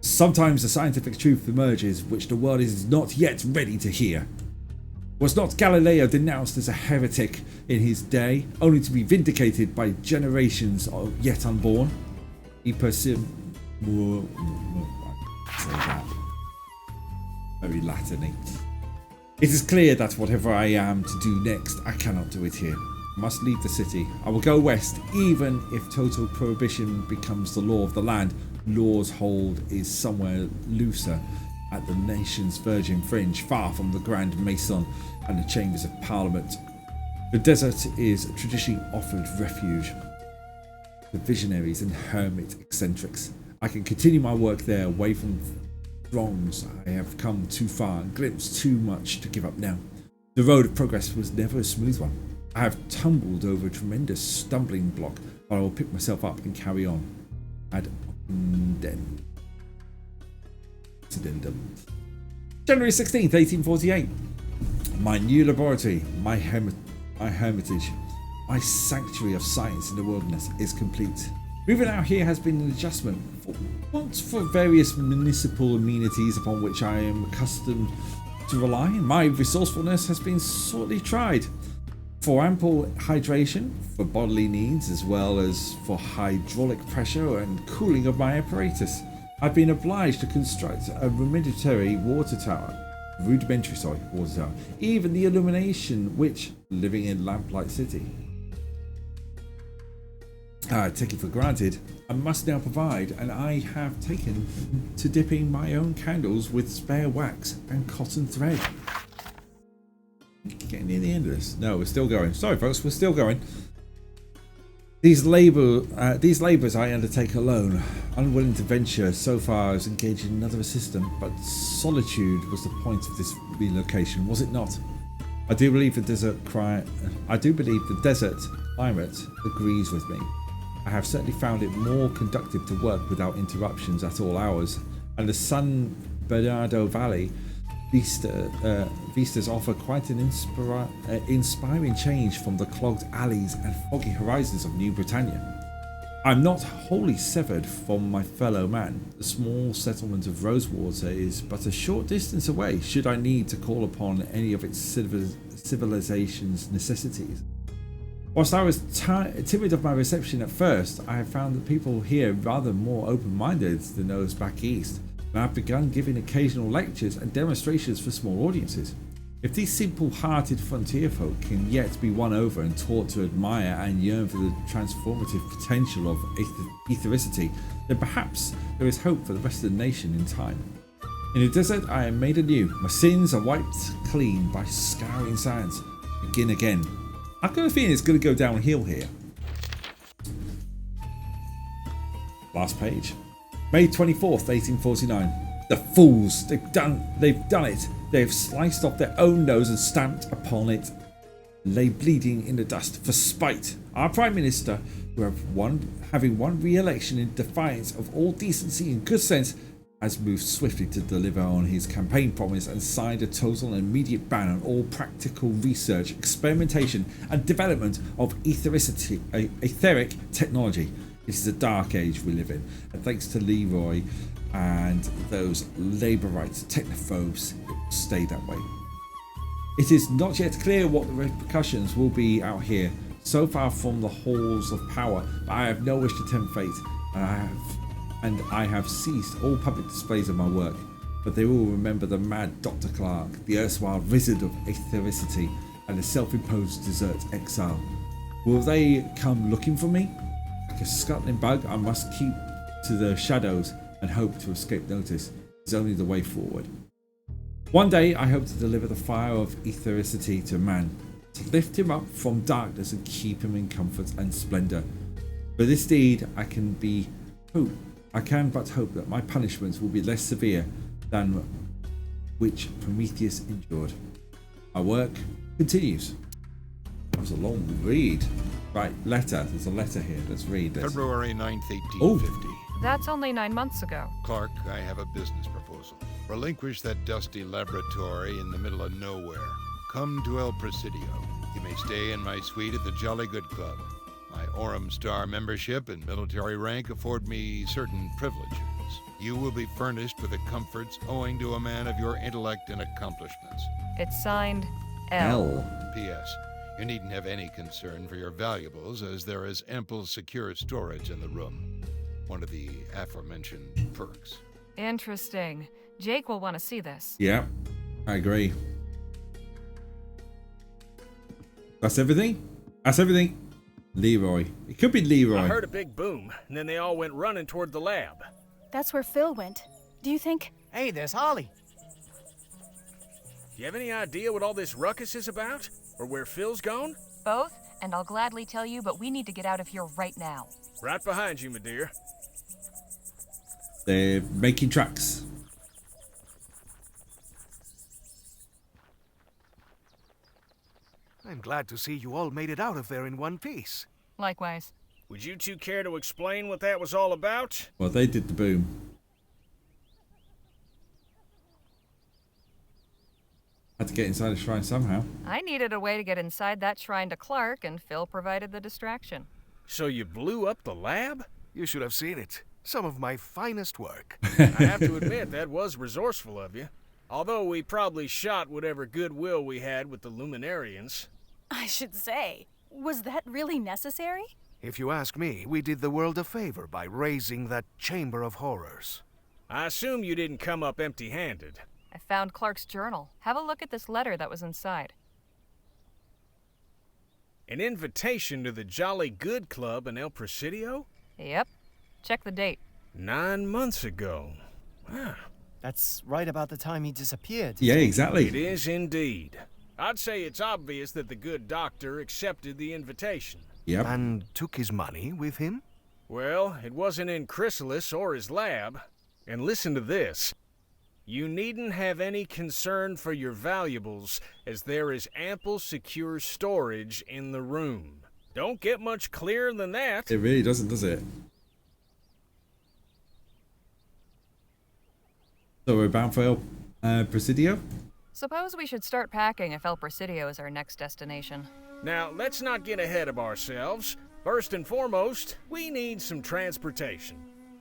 Sometimes a scientific truth emerges which the world is not yet ready to hear. Was not Galileo denounced as a heretic in his day, only to be vindicated by generations of yet unborn? He persevered. Very Latin-y. It is clear that whatever I am to do next, I cannot do it here. I must leave the city. I will go west, even if total prohibition becomes the law of the land. Law's hold is somewhere looser at the nation's virgin fringe, far from the Grand Maison and the chambers of Parliament. The desert is traditionally offered refuge to visionaries and hermit eccentrics. I can continue my work there, away from throngs. I have come too far and glimpsed too much to give up now. The road of progress was never a smooth one. I have tumbled over a tremendous stumbling block, but I will pick myself up and carry on. Ad Occidendum. January 16th, 1848. My new laboratory, my hermitage, my sanctuary of science in the wilderness is complete. Moving out here has been an adjustment for various municipal amenities upon which I am accustomed to rely. My resourcefulness has been sorely tried. For ample hydration, for bodily needs, as well as for hydraulic pressure and cooling of my apparatus, I've been obliged to construct a rudimentary water tower. rudimentary, waters are. Even the illumination, which, living in Lamplight City, I take it for granted, I must now provide, and I have taken to dipping my own candles with spare wax and cotton thread. Getting near the end of this. No, we're still going. Sorry, folks, we're still going. These labours I undertake alone, unwilling to venture so far as engaging another assistant, but solitude was the point of this relocation, was it not? I do believe the desert climate agrees with me. I have certainly found it more conducive to work without interruptions at all hours, and the San Bernardo Valley vistas offer quite an inspiring change from the clogged alleys and foggy horizons of New Britannia. I'm not wholly severed from my fellow man. The small settlement of Rosewater is but a short distance away should I need to call upon any of its civilization's necessities. Whilst I was timid of my reception at first, I have found that people here rather more open-minded than those back east, and I've begun giving occasional lectures and demonstrations for small audiences. If these simple-hearted frontier folk can yet be won over and taught to admire and yearn for the transformative potential of ethericity, then perhaps there is hope for the rest of the nation in time. In the desert I am made anew, my sins are wiped clean by scouring sands. Begin again. I've got a feeling it's going to go downhill here. Last page. May 24th, 1849. The fools! They've done it! They have sliced off their own nose and stamped upon it, lay bleeding in the dust for spite. Our Prime Minister, having won re-election in defiance of all decency and good sense, has moved swiftly to deliver on his campaign promise and signed a total and immediate ban on all practical research, experimentation and development of etheric technology. It is a dark age we live in, and thanks to Leroy and those labour rights technophobes, it will stay that way. It is not yet clear what the repercussions will be out here, so far from the halls of power, but I have no wish to tempt fate, and I have ceased all public displays of my work, but they will remember the mad Dr. Clark, the erstwhile wizard of ethericity, and the self-imposed desert exile. Will they come looking for me? Like a scuttling bug, I must keep to the shadows and hope to escape notice. It's only the way forward. One day I hope to deliver the fire of ethericity to man, to lift him up from darkness and keep him in comfort and splendour. For this deed I can but hope that my punishments will be less severe than which Prometheus endured. Our work continues. That was a long read. Right, letter. There's a letter here. Let's read this. February 9th, 1850. That's only 9 months ago. Clark, I have a business proposal. Relinquish that dusty laboratory in the middle of nowhere. Come to El Presidio. You may stay in my suite at the Jolly Good Club. My Orem Star membership and military rank afford me certain privileges. You will be furnished with the comforts owing to a man of your intellect and accomplishments. It's signed L. P.S. You needn't have any concern for your valuables, as there is ample secure storage in the room. One of the aforementioned perks. Interesting. Jake will want to see this. Yeah, I agree. That's everything? That's everything? Leroy. It could be Leroy. I heard a big boom, and then they all went running toward the lab. That's where Phil went. Do you think... Hey, there's Holly. Do you have any idea what all this ruckus is about? Or where Phil's gone? Both, and I'll gladly tell you, but we need to get out of here right now. Right behind you, my dear. They're making tracks. I'm glad to see you all made it out of there in one piece. Likewise. Would you two care to explain what that was all about? Well, they did the boom. Had to get inside the shrine somehow. I needed a way to get inside that shrine to Clark, and Phil provided the distraction. So you blew up the lab? You should have seen it. Some of my finest work. I have to admit, that was resourceful of you. Although we probably shot whatever goodwill we had with the Luminarians. I should say, was that really necessary? If you ask me, we did the world a favor by raising that chamber of horrors. I assume you didn't come up empty-handed. I found Clark's journal. Have a look at this letter that was inside. An invitation to the Jolly Good Club in El Presidio? Yep. Check the date. 9 months ago. Wow. That's right about the time he disappeared. Yeah, exactly. It is indeed. I'd say it's obvious that the good doctor accepted the invitation. Yep. And took his money with him? Well, it wasn't in Chrysalis or his lab. And listen to this. You needn't have any concern for your valuables, as there is ample secure storage in the room. Don't get much clearer than that. It really doesn't, does it? So we're bound for El Presidio? Suppose we should start packing if El Presidio is our next destination. Now, let's not get ahead of ourselves. First and foremost, we need some transportation.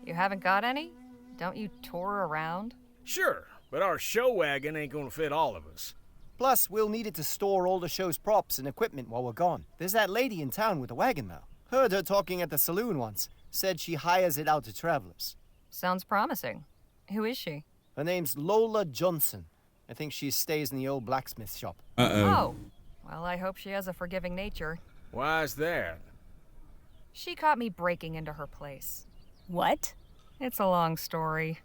You haven't got any? Don't you tour around? Sure, but our show wagon ain't gonna fit all of us. Plus, we'll need it to store all the show's props and equipment while we're gone. There's that lady in town with a wagon now. Heard her talking at the saloon once. Said she hires it out to travelers. Sounds promising. Who is she? Her name's Lola Johnson. I think she stays in the old blacksmith shop. Uh-oh. Oh. Well, I hope she has a forgiving nature. Why's that? She caught me breaking into her place. What? It's a long story.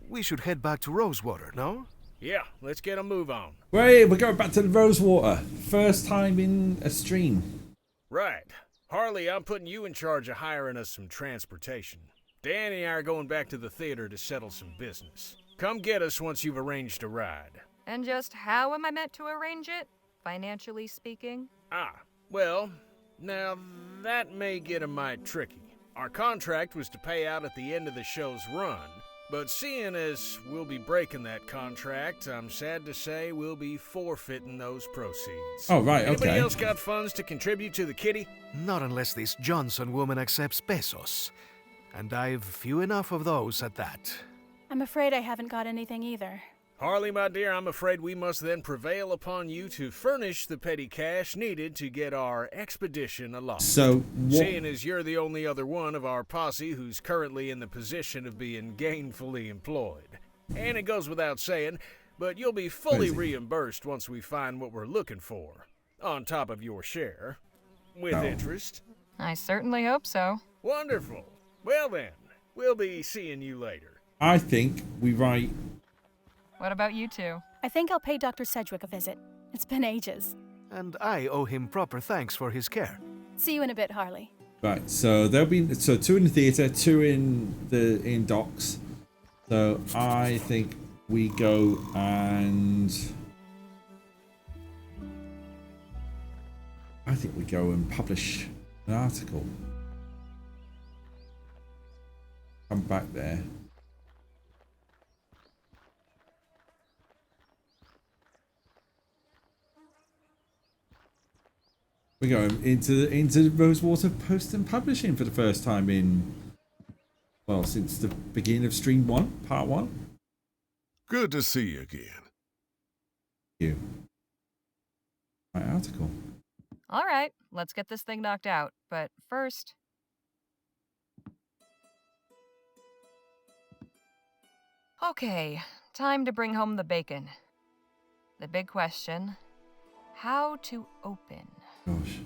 We should head back to Rosewater, no? Yeah, let's get a move on. Wait, we're going back to the Rosewater. First time in a stream. Right. Harley, I'm putting you in charge of hiring us some transportation. Dan and I are going back to the theater to settle some business. Come get us once you've arranged a ride. And just how am I meant to arrange it? Financially speaking? Well, now that may get a mite tricky. Our contract was to pay out at the end of the show's run, but seeing as we'll be breaking that contract, I'm sad to say we'll be forfeiting those proceeds. Oh, right, Anybody okay. else got funds to contribute to the kitty? Not unless this Johnson woman accepts pesos. And I've few enough of those at that. I'm afraid I haven't got anything either. Harley, my dear, I'm afraid we must then prevail upon you to furnish the petty cash needed to get our expedition along. So, what? Seeing as you're the only other one of our posse who's currently in the position of being gainfully employed. And it goes without saying, but you'll be fully Crazy. reimbursed once we find what we're looking for, on top of your share, with Oh. interest. I certainly hope so. Wonderful. Well then, we'll be seeing you later. I think we write... What about you two? I think I'll pay Dr. Sedgwick a visit. It's been ages. And I owe him proper thanks for his care. See you in a bit, Harley. Right, so there'll be... So 2 in the theatre, 2 in docks. So I think we go and... I think we go and publish an article. Come back there. We're going into Rosewater Post and Publishing for the first time in, well, since the beginning of Stream 1, Part 1. Good to see you again. You. My article. All right, let's get this thing knocked out. But first... Okay, time to bring home the bacon. The big question, how to open? Gosh.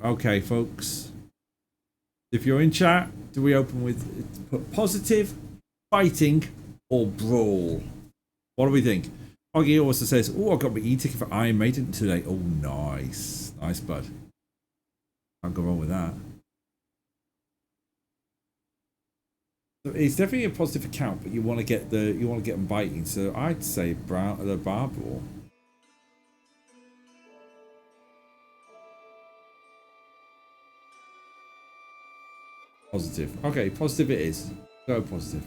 Okay, folks. If you're in chat, do we open with put positive, fighting, or brawl? What do we think? Oggy also says, "Oh, I got my e-ticket for Iron Maiden today." Oh, nice, nice, bud. Can't go wrong with that. So it's definitely a positive account, but you want to get them biting. So I'd say the bar brawl. Positive. Okay, positive it is. Go positive.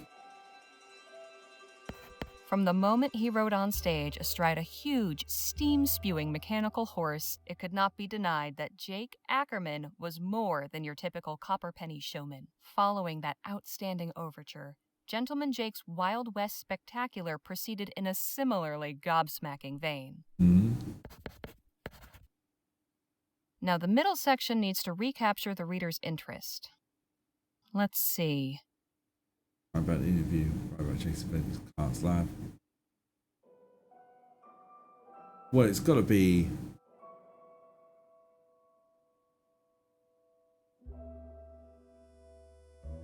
From the moment he rode on stage astride a huge, steam-spewing mechanical horse, it could not be denied that Jake Ackerman was more than your typical copperpenny showman. Following that outstanding overture, Gentleman Jake's Wild West Spectacular proceeded in a similarly gobsmacking vein. Now, the middle section needs to recapture the reader's interest. Let's see. About the interview. About Jason Bennett's Clark's lab. Well, it's got to be.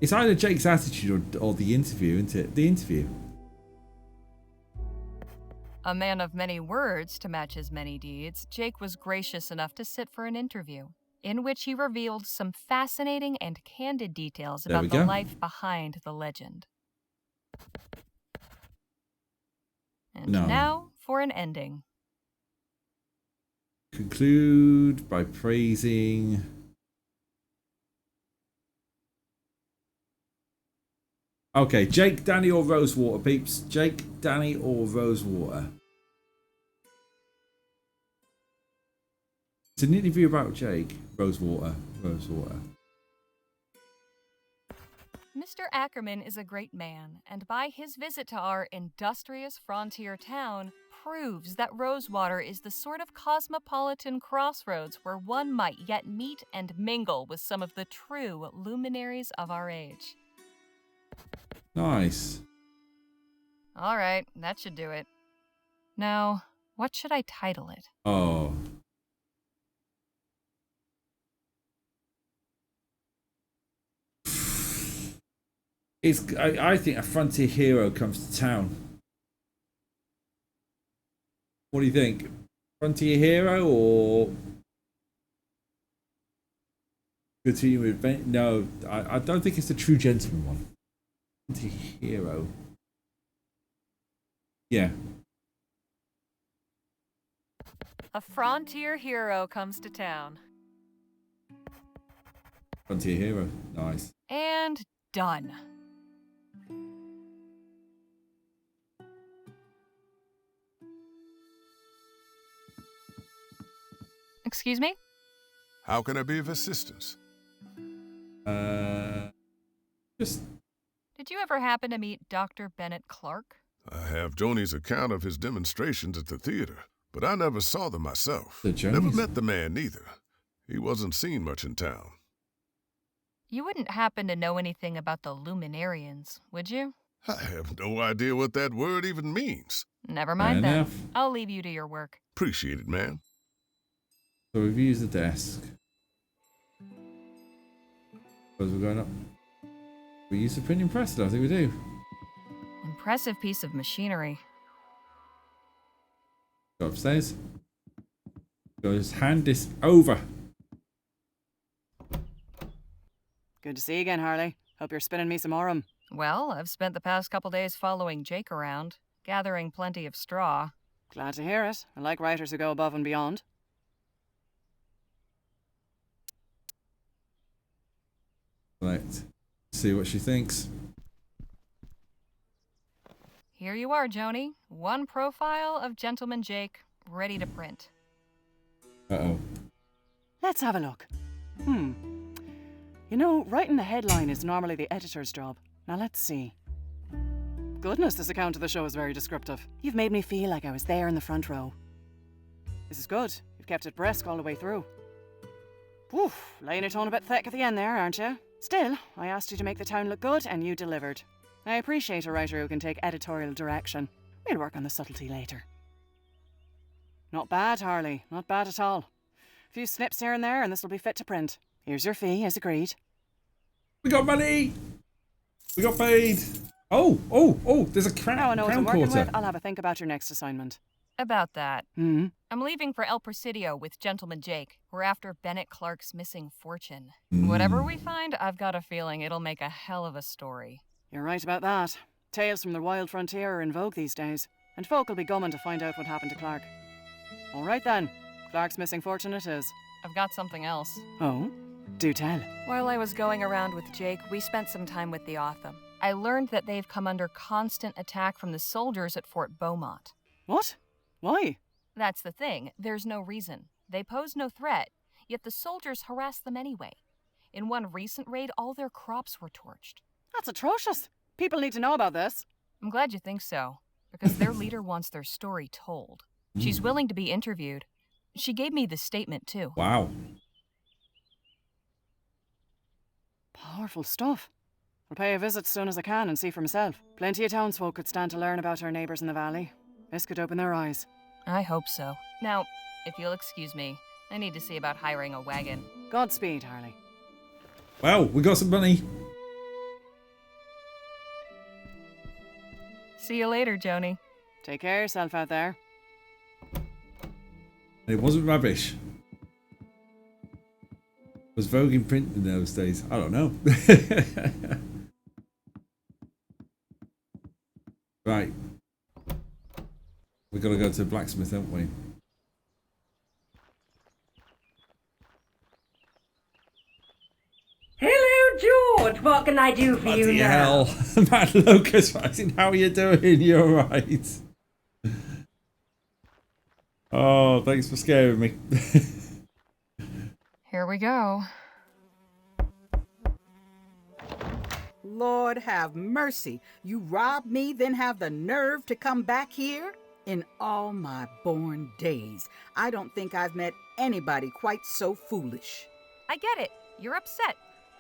It's either Jake's attitude or the interview, isn't it? The interview. A man of many words to match his many deeds, Jake was gracious enough to sit for an interview, in which he revealed some fascinating and candid details about the life behind the legend. And now for an ending. Conclude by praising. Okay, Jake, Danny, or Rosewater, peeps. Jake, Danny, or Rosewater. It's an interview about Jake. Rosewater. Mr. Ackerman is a great man, and by his visit to our industrious frontier town, proves that Rosewater is the sort of cosmopolitan crossroads where one might yet meet and mingle with some of the true luminaries of our age. Nice. All right, that should do it. Now, what should I title it? Oh. I think a frontier hero comes to town. What do you think? Frontier hero or continue with No, I don't think it's the true gentleman one. Frontier hero. Yeah. A frontier hero comes to town. Frontier hero. Nice. And done. Excuse me? How can I be of assistance? Just... Did you ever happen to meet Dr. Bennett Clark? I have Joni's account of his demonstrations at the theater, but I never saw them myself. The Jonies? Never met the man either. He wasn't seen much in town. You wouldn't happen to know anything about the Luminarians, would you? I have no idea what that word even means. Never mind Fair then. enough. I'll leave you to your work. Appreciate it, ma'am. So we've used the desk. Suppose we're going up. We use the printing press, I think we do. Impressive piece of machinery. Go upstairs. Go just hand this over. Good to see you again, Harley. Hope you're spinning me some aurum. Well, I've spent the past couple days following Jake around, gathering plenty of straw. Glad to hear it. I like writers who go above and beyond. Let's see what she thinks. Here you are, Joni. One profile of Gentleman Jake, ready to print. Uh-oh. Let's have a look. You know, writing the headline is normally the editor's job. Now let's see. Goodness, this account of the show is very descriptive. You've made me feel like I was there in the front row. This is good. You've kept it brisk all the way through. Oof, laying it on a bit thick at the end there, aren't you? Still, I asked you to make the town look good, and you delivered. I appreciate a writer who can take editorial direction. We'll work on the subtlety later. Not bad, Harley. Not bad at all. A few snips here and there, and this will be fit to print. Here's your fee, as agreed. We got money! We got paid! Oh! There's a crown, Now I know what crown I'm working quarter. with, I'll have a think about your next assignment. About that. Hmm? I'm leaving for El Presidio with Gentleman Jake. We're after Bennett Clark's missing fortune. Whatever we find, I've got a feeling it'll make a hell of a story. You're right about that. Tales from the wild frontier are in vogue these days, and folk will be gumming to find out what happened to Clark. All right then. Clark's missing fortune it is. I've got something else. Oh? Do tell. While I was going around with Jake, we spent some time with the Otham. I learned that they've come under constant attack from the soldiers at Fort Beaumont. What? Why? That's the thing. There's no reason. They pose no threat, yet the soldiers harass them anyway. In one recent raid, all their crops were torched. That's atrocious. People need to know about this. I'm glad you think so, because their leader wants their story told. She's willing to be interviewed. She gave me this statement, too. Wow. Powerful stuff. I'll pay a visit as soon as I can and see for myself. Plenty of townsfolk could stand to learn about our neighbours in the valley. This could open their eyes. I hope so. Now, if you'll excuse me, I need to see about hiring a wagon. Godspeed, Harley. Well, we got some money. See you later, Joni. Take care of yourself out there. It wasn't rubbish. Was Vogue in print in those days? I don't know. Right. We've got to go to the blacksmith, haven't we? Hello, George. What can I do for you Bloody now? hell. Mad Locust Rising, how are you doing? You're right. Oh, thanks for scaring me. Here we go. Lord have mercy. You robbed me, then have the nerve to come back here? In all my born days, I don't think I've met anybody quite so foolish. I get it. You're upset.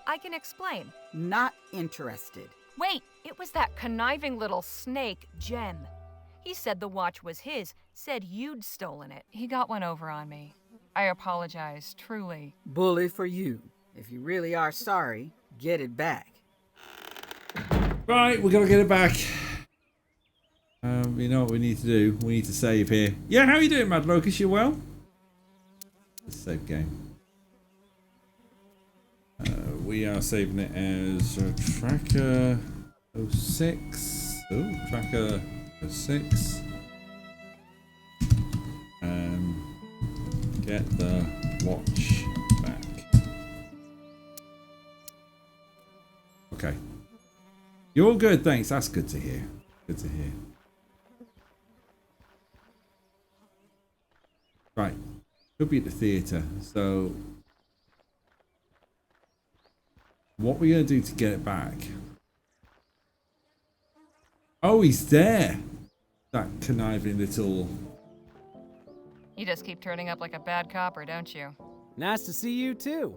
I can explain. Not interested. Wait, it was that conniving little snake, Jem. He said the watch was his, said you'd stolen it. He got one over on me. I apologize, truly. Bully for you. If you really are sorry, get it back. Right, we're going to get it back. You know what we need to do? We need to save here. Yeah, how are you doing, Mad Locust? You well? Save game. We are saving it as Tracker 06. Oh, Tracker 06. Get the watch back. Okay. You're all good, thanks. That's good to hear. Good to hear. Right. Could be at the theatre. So, what we're going to do to get it back? Oh, he's there. That conniving little... You just keep turning up like a bad copper, don't you? Nice to see you, too.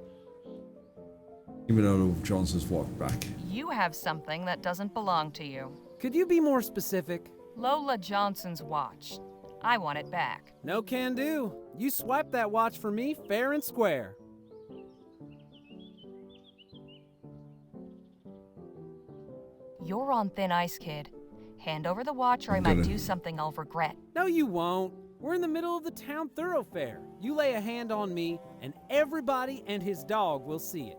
Give me Lola Johnson's watch back. You have something that doesn't belong to you. Could you be more specific? Lola Johnson's watch. I want it back. No can do. You swiped that watch for me fair and square. You're on thin ice, kid. Hand over the watch or I might do something I'll regret. No, you won't. We're in the middle of the town thoroughfare. You lay a hand on me, and everybody and his dog will see it.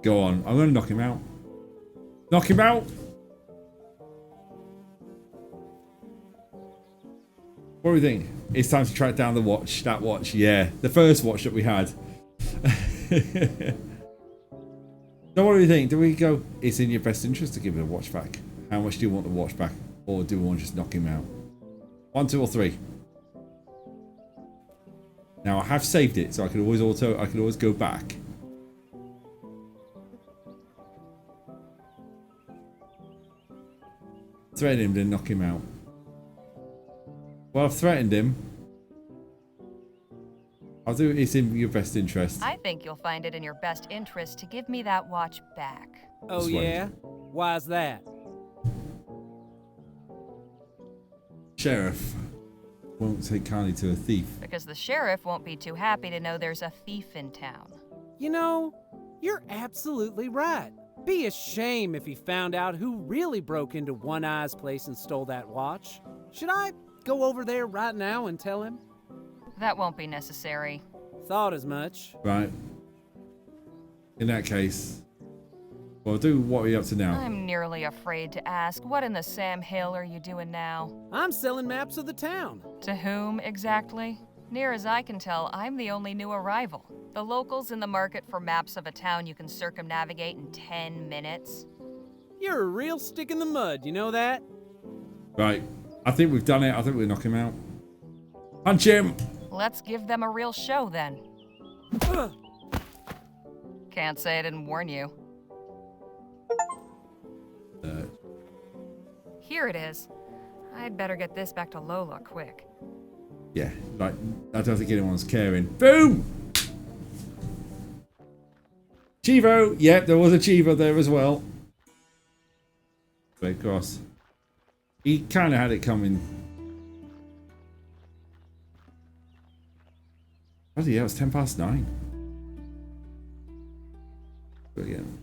Go on. I'm going to knock him out. Knock him out. What do we think? It's time to track down the watch. That watch, yeah. The first watch that we had. So what do we think? Do we go, it's in your best interest to give it a watch back? How much do you want the watch back? Or do we want to just knock him out? 1, 2, or 3? Now I have saved it, so I can always go back. Threaten him, then knock him out. Well, I've threatened him. I'll do it's in your best interest. I think you'll find it in your best interest to give me that watch back. Oh, yeah? Why's that? Sheriff won't take kindly to a thief. Because the sheriff won't be too happy to know there's a thief in town. You know, you're absolutely right. Be a shame if he found out who really broke into One Eye's place and stole that watch. Should I go over there right now and tell him? That won't be necessary. Thought as much. Right. In that case, well, what are you up to now? I'm nearly afraid to ask. What in the Sam Hill are you doing now? I'm selling maps of the town. To whom, exactly? Near as I can tell, I'm the only new arrival. The locals in the market for maps of a town you can circumnavigate in 10 minutes. You're a real stick in the mud, you know that? Right. I think we've done it. I think we'll knock him out. Punch him! Let's give them a real show, then. Can't say I didn't warn you. Here it is. I'd better get this back to Lola quick. Yeah, like, I don't think anyone's caring. Boom! Chivo! Yep, there was a Chivo there as well. Way across. He kind of had it coming. Bloody hell, it's 9:10. Brilliant.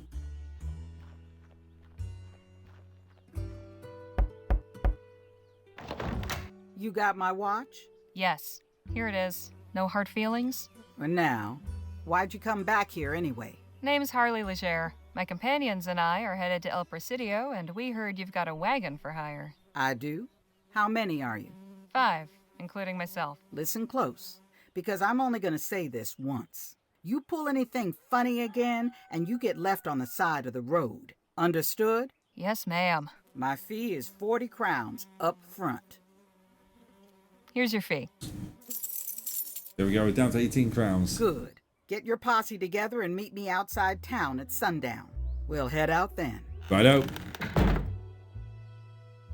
You got my watch? Yes, here it is. No hard feelings? Well, now, why'd you come back here anyway? Name's Harley Leger. My companions and I are headed to El Presidio, and we heard you've got a wagon for hire. I do? How many are you? 5, including myself. Listen close, because I'm only going to say this once. You pull anything funny again, and you get left on the side of the road. Understood? Yes, ma'am. My fee is 40 crowns up front. Here's your fee. There we go, we're down to 18 crowns. Good. Get your posse together and meet me outside town at sundown. We'll head out then. Righto.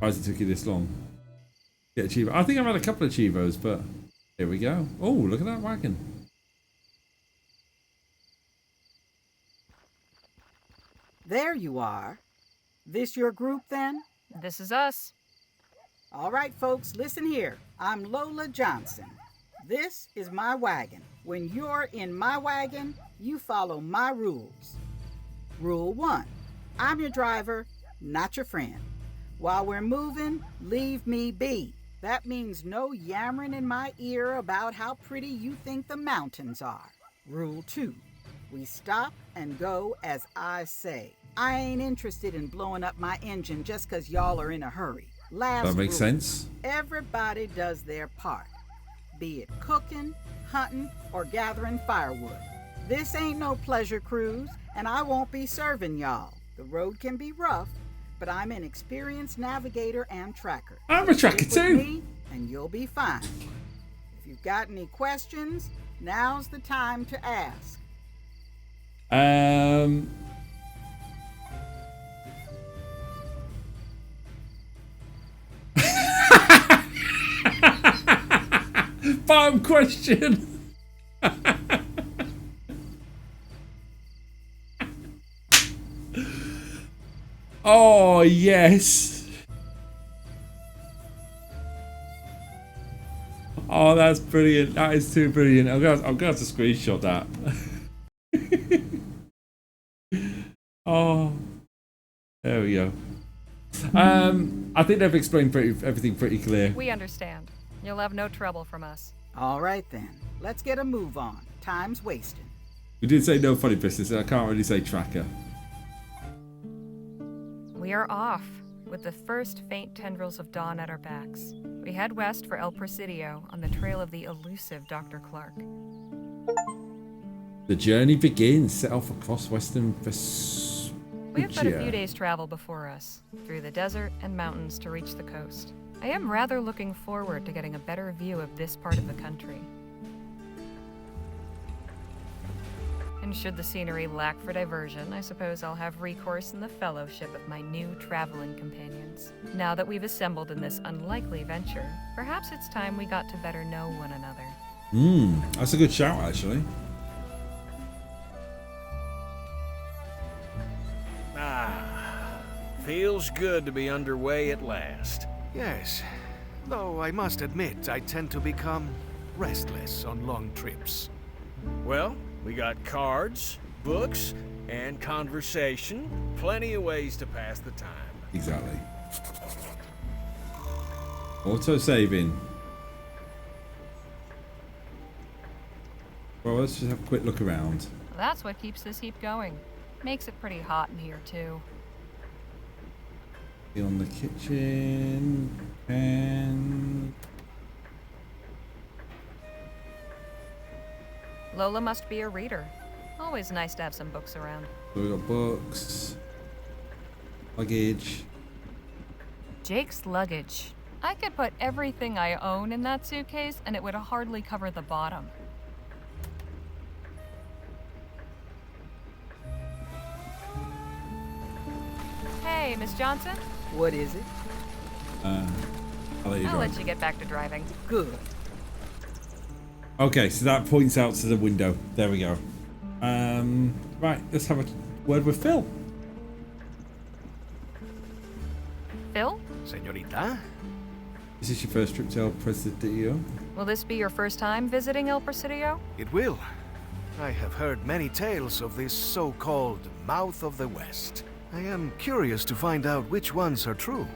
Why has it took you this long? Get a Chivo. I think I've had a couple of Chivos, but here we go. Oh, look at that wagon. There you are. This your group then? This is us. All right, folks, listen here. I'm Lola Johnson. This is my wagon. When you're in my wagon, you follow my rules. Rule 1, I'm your driver, not your friend. While we're moving, leave me be. That means no yammering in my ear about how pretty you think the mountains are. Rule 2, we stop and go as I say. I ain't interested in blowing up my engine just 'cause y'all are in a hurry. Last That makes rule, sense. everybody does their part. Be it cooking, hunting, or gathering firewood. This ain't no pleasure cruise, and I won't be serving y'all. The road can be rough, but I'm an experienced navigator and tracker. I'm a tracker Stick with too. me, and you'll be fine. If you've got any questions, now's the time to ask. Farm question. Oh yes. Oh, that's brilliant. That is too brilliant. I'm gonna have to screenshot that. Oh, there we go. I think they've explained everything pretty clear. We understand. You'll have no trouble from us. All right then, let's get a move on. Time's wasting. We did say no funny business, and I can't really say tracker. We are off, with the first faint tendrils of dawn at our backs. We head west for El Presidio on the trail of the elusive Dr. Clark. The journey begins. Set off across western Vespuccia. We have but a few days' travel before us, through the desert and mountains to reach the coast. I am rather looking forward to getting a better view of this part of the country. And should the scenery lack for diversion, I suppose I'll have recourse in the fellowship of my new traveling companions. Now that we've assembled in this unlikely venture, perhaps it's time we got to better know one another. That's a good shout, actually. Feels good to be underway at last. Yes, though I must admit I tend to become restless on long trips. Well, we got cards, books, and conversation. Plenty of ways to pass the time. Exactly. Auto saving. Well, let's just have a quick look around. That's what keeps this heap going. Makes it pretty hot in here, too. On the kitchen and Lola must be a reader. Always nice to have some books around. So we got books, luggage. Jake's luggage. I could put everything I own in that suitcase and it would hardly cover the bottom. Hey, Miss Johnson? What is it? I'll let you get back to driving. Good. Okay, so that points out to the window. There we go. Right, let's have a word with Phil. Phil? Señorita? Is this your first trip to El Presidio? Will this be your first time visiting El Presidio? It will. I have heard many tales of this so-called Mouth of the West. I am curious to find out which ones are true.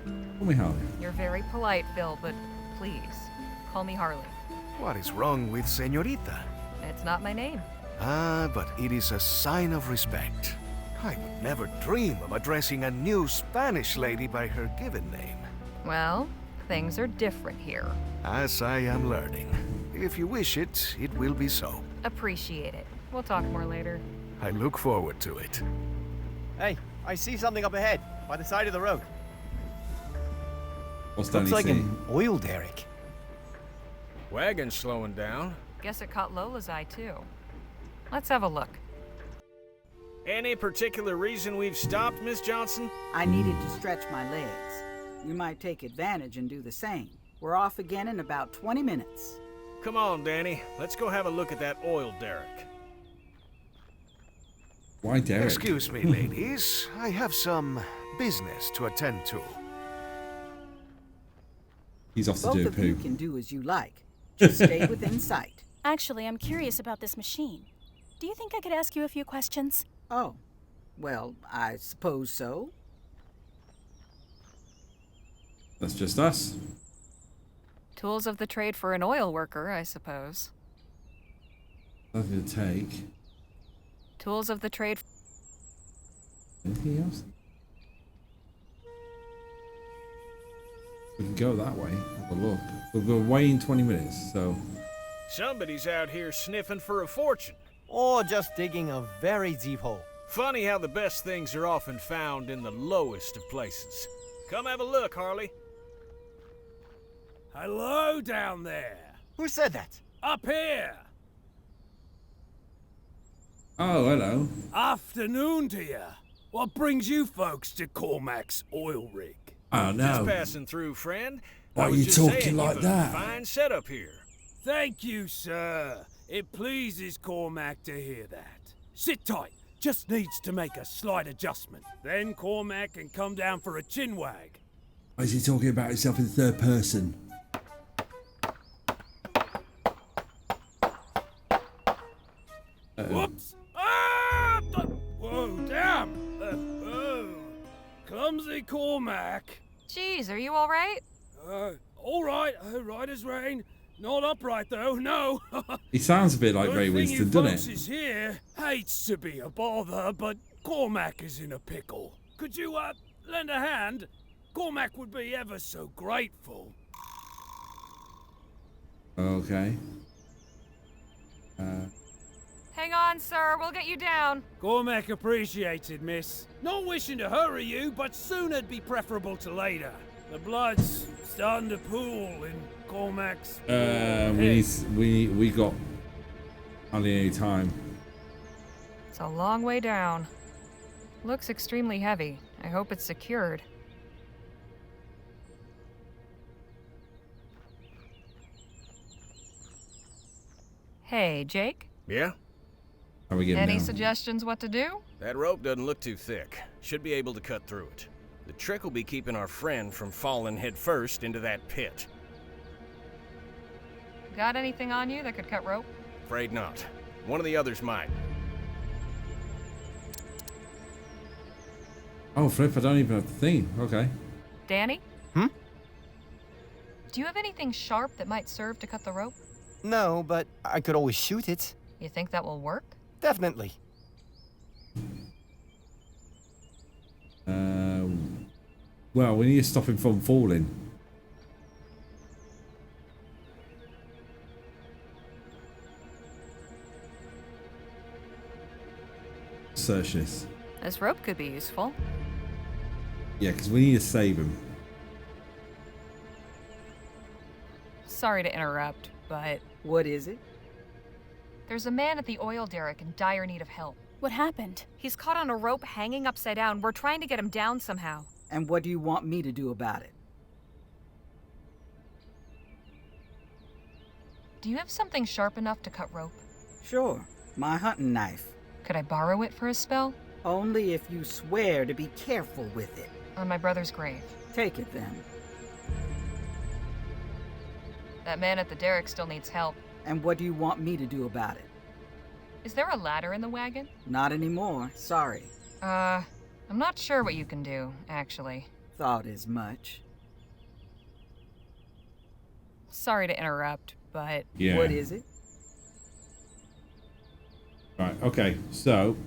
Call me Harley. You're very polite, Phil, but please, call me Harley. What is wrong with Señorita? It's not my name. Ah, but it is a sign of respect. I would never dream of addressing a new Spanish lady by her given name. Well, things are different here. As I am learning. If you wish it, it will be so. Appreciate it. We'll talk more later. I look forward to it. Hey, I see something up ahead, by the side of the road. What's Looks Danny like seeing? an oil derrick. Wagon's slowing down. Guess it caught Lola's eye, too. Let's have a look. Any particular reason we've stopped, Miss Johnson? I needed to stretch my legs. You might take advantage and do the same. We're off again in about 20 minutes. Come on, Danny. Let's go have a look at that oil derrick. Why Derek? Excuse me, ladies. I have some business to attend to. He's off to Both do a of you poo. can do as you like. Just stay within sight. Actually, I'm curious about this machine. Do you think I could ask you a few questions? Oh, well, I suppose so. That's just us. Tools of the trade for an oil worker, I suppose. Nothing to take. Tools of the trade. Anything else? We can go that way. Have a look. We'll go away in 20 minutes, so... Somebody's out here sniffing for a fortune. Or just digging a very deep hole. Funny how the best things are often found in the lowest of places. Come have a look, Harley. Hello down there. Who said that? Up here. Oh, hello. Afternoon to you. What brings you folks to Cormac's oil rig? Oh, no. Just passing through, friend. Why I are was you just talking saying, like you've a that? Fine setup here. Thank you, sir. It pleases Cormac to hear that. Sit tight. Just needs to make a slight adjustment. Then Cormac can come down for a chinwag. Why is he talking about himself in the third person? Whoops! Ah! Whoa, damn! Oh. Clumsy Cormac. Jeez, are you all right? All right as rain. Not upright though, no. He sounds a bit like Good Ray thing Winston, you doesn't folks it? is here. Hates to be a bother, but Cormac is in a pickle. Could you, lend a hand? Cormac would be ever so grateful. Okay. Hang on, sir. We'll get you down. Cormac appreciated, miss. Not wishing to hurry you, but soon'd be preferable to later. The blood's starting to pool in Cormac's head. We got hardly any time. It's a long way down. Looks extremely heavy. I hope it's secured. Hey, Jake? Yeah? How are we getting Any down? suggestions what to do? That rope doesn't look too thick. Should be able to cut through it. The trick will be keeping our friend from falling headfirst into that pit. Got anything on you that could cut rope? Afraid not. One of the others might. Oh, flip, I don't even have the thing. Okay. Danny? Hmm? Do you have anything sharp that might serve to cut the rope? No, but I could always shoot it. You think that will work? Definitely. Well, we need to stop him from falling. Search this. This rope could be useful. Yeah, because we need to save him. Sorry to interrupt, but What is it? there's a man at the oil derrick in dire need of help. What happened? He's caught on a rope hanging upside down. We're trying to get him down somehow. And what do you want me to do about it? Do you have something sharp enough to cut rope? Sure. My hunting knife. Could I borrow it for a spell? Only if you swear to be careful with it. On my brother's grave. Take it then. That man at the derrick still needs help. And what do you want me to do about it? Is there a ladder in the wagon? Not anymore, sorry. I'm not sure what you can do, actually. Thought as much. Sorry to interrupt, but... Yeah. What is it? Right, okay, so...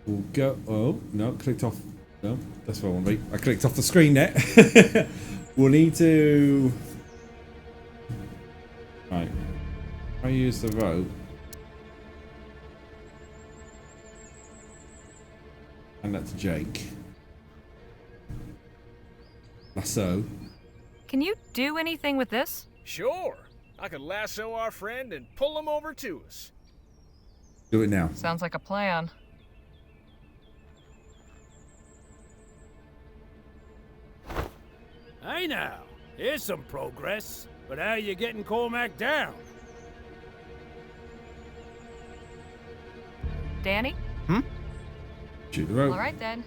We'll go... Oh, no, clicked off... No, that's where I want to be. I clicked off the screen there. We'll need to... Right. I use the rope. And that's Jake. Lasso. Can you do anything with this? Sure. I could lasso our friend and pull him over to us. Do it now. Sounds like a plan. Hey now, here's some progress. But how you getting Cormac down? Danny? Shoot the rope. All right then.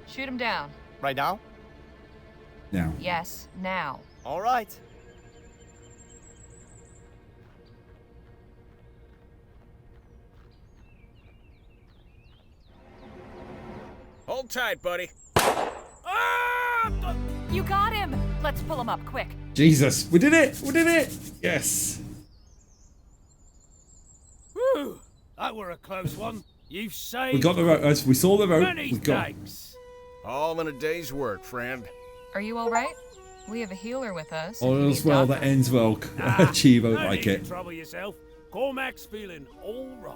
Shoot him down. Right now? Now. Yes, now. All right. Hold tight, buddy. You got him! Let's pull him up, quick. Jesus, we did it! We did it! Yes. Whew, that were a close one. You've saved... We got the rope. We saw the rope. Many We got... thanks. All in a day's work, friend. Are you all right? We have a healer with us. if you All's need well doctor. that ends well. Nah, Chi won't no like need it. to trouble yourself. Cormac's feeling all right.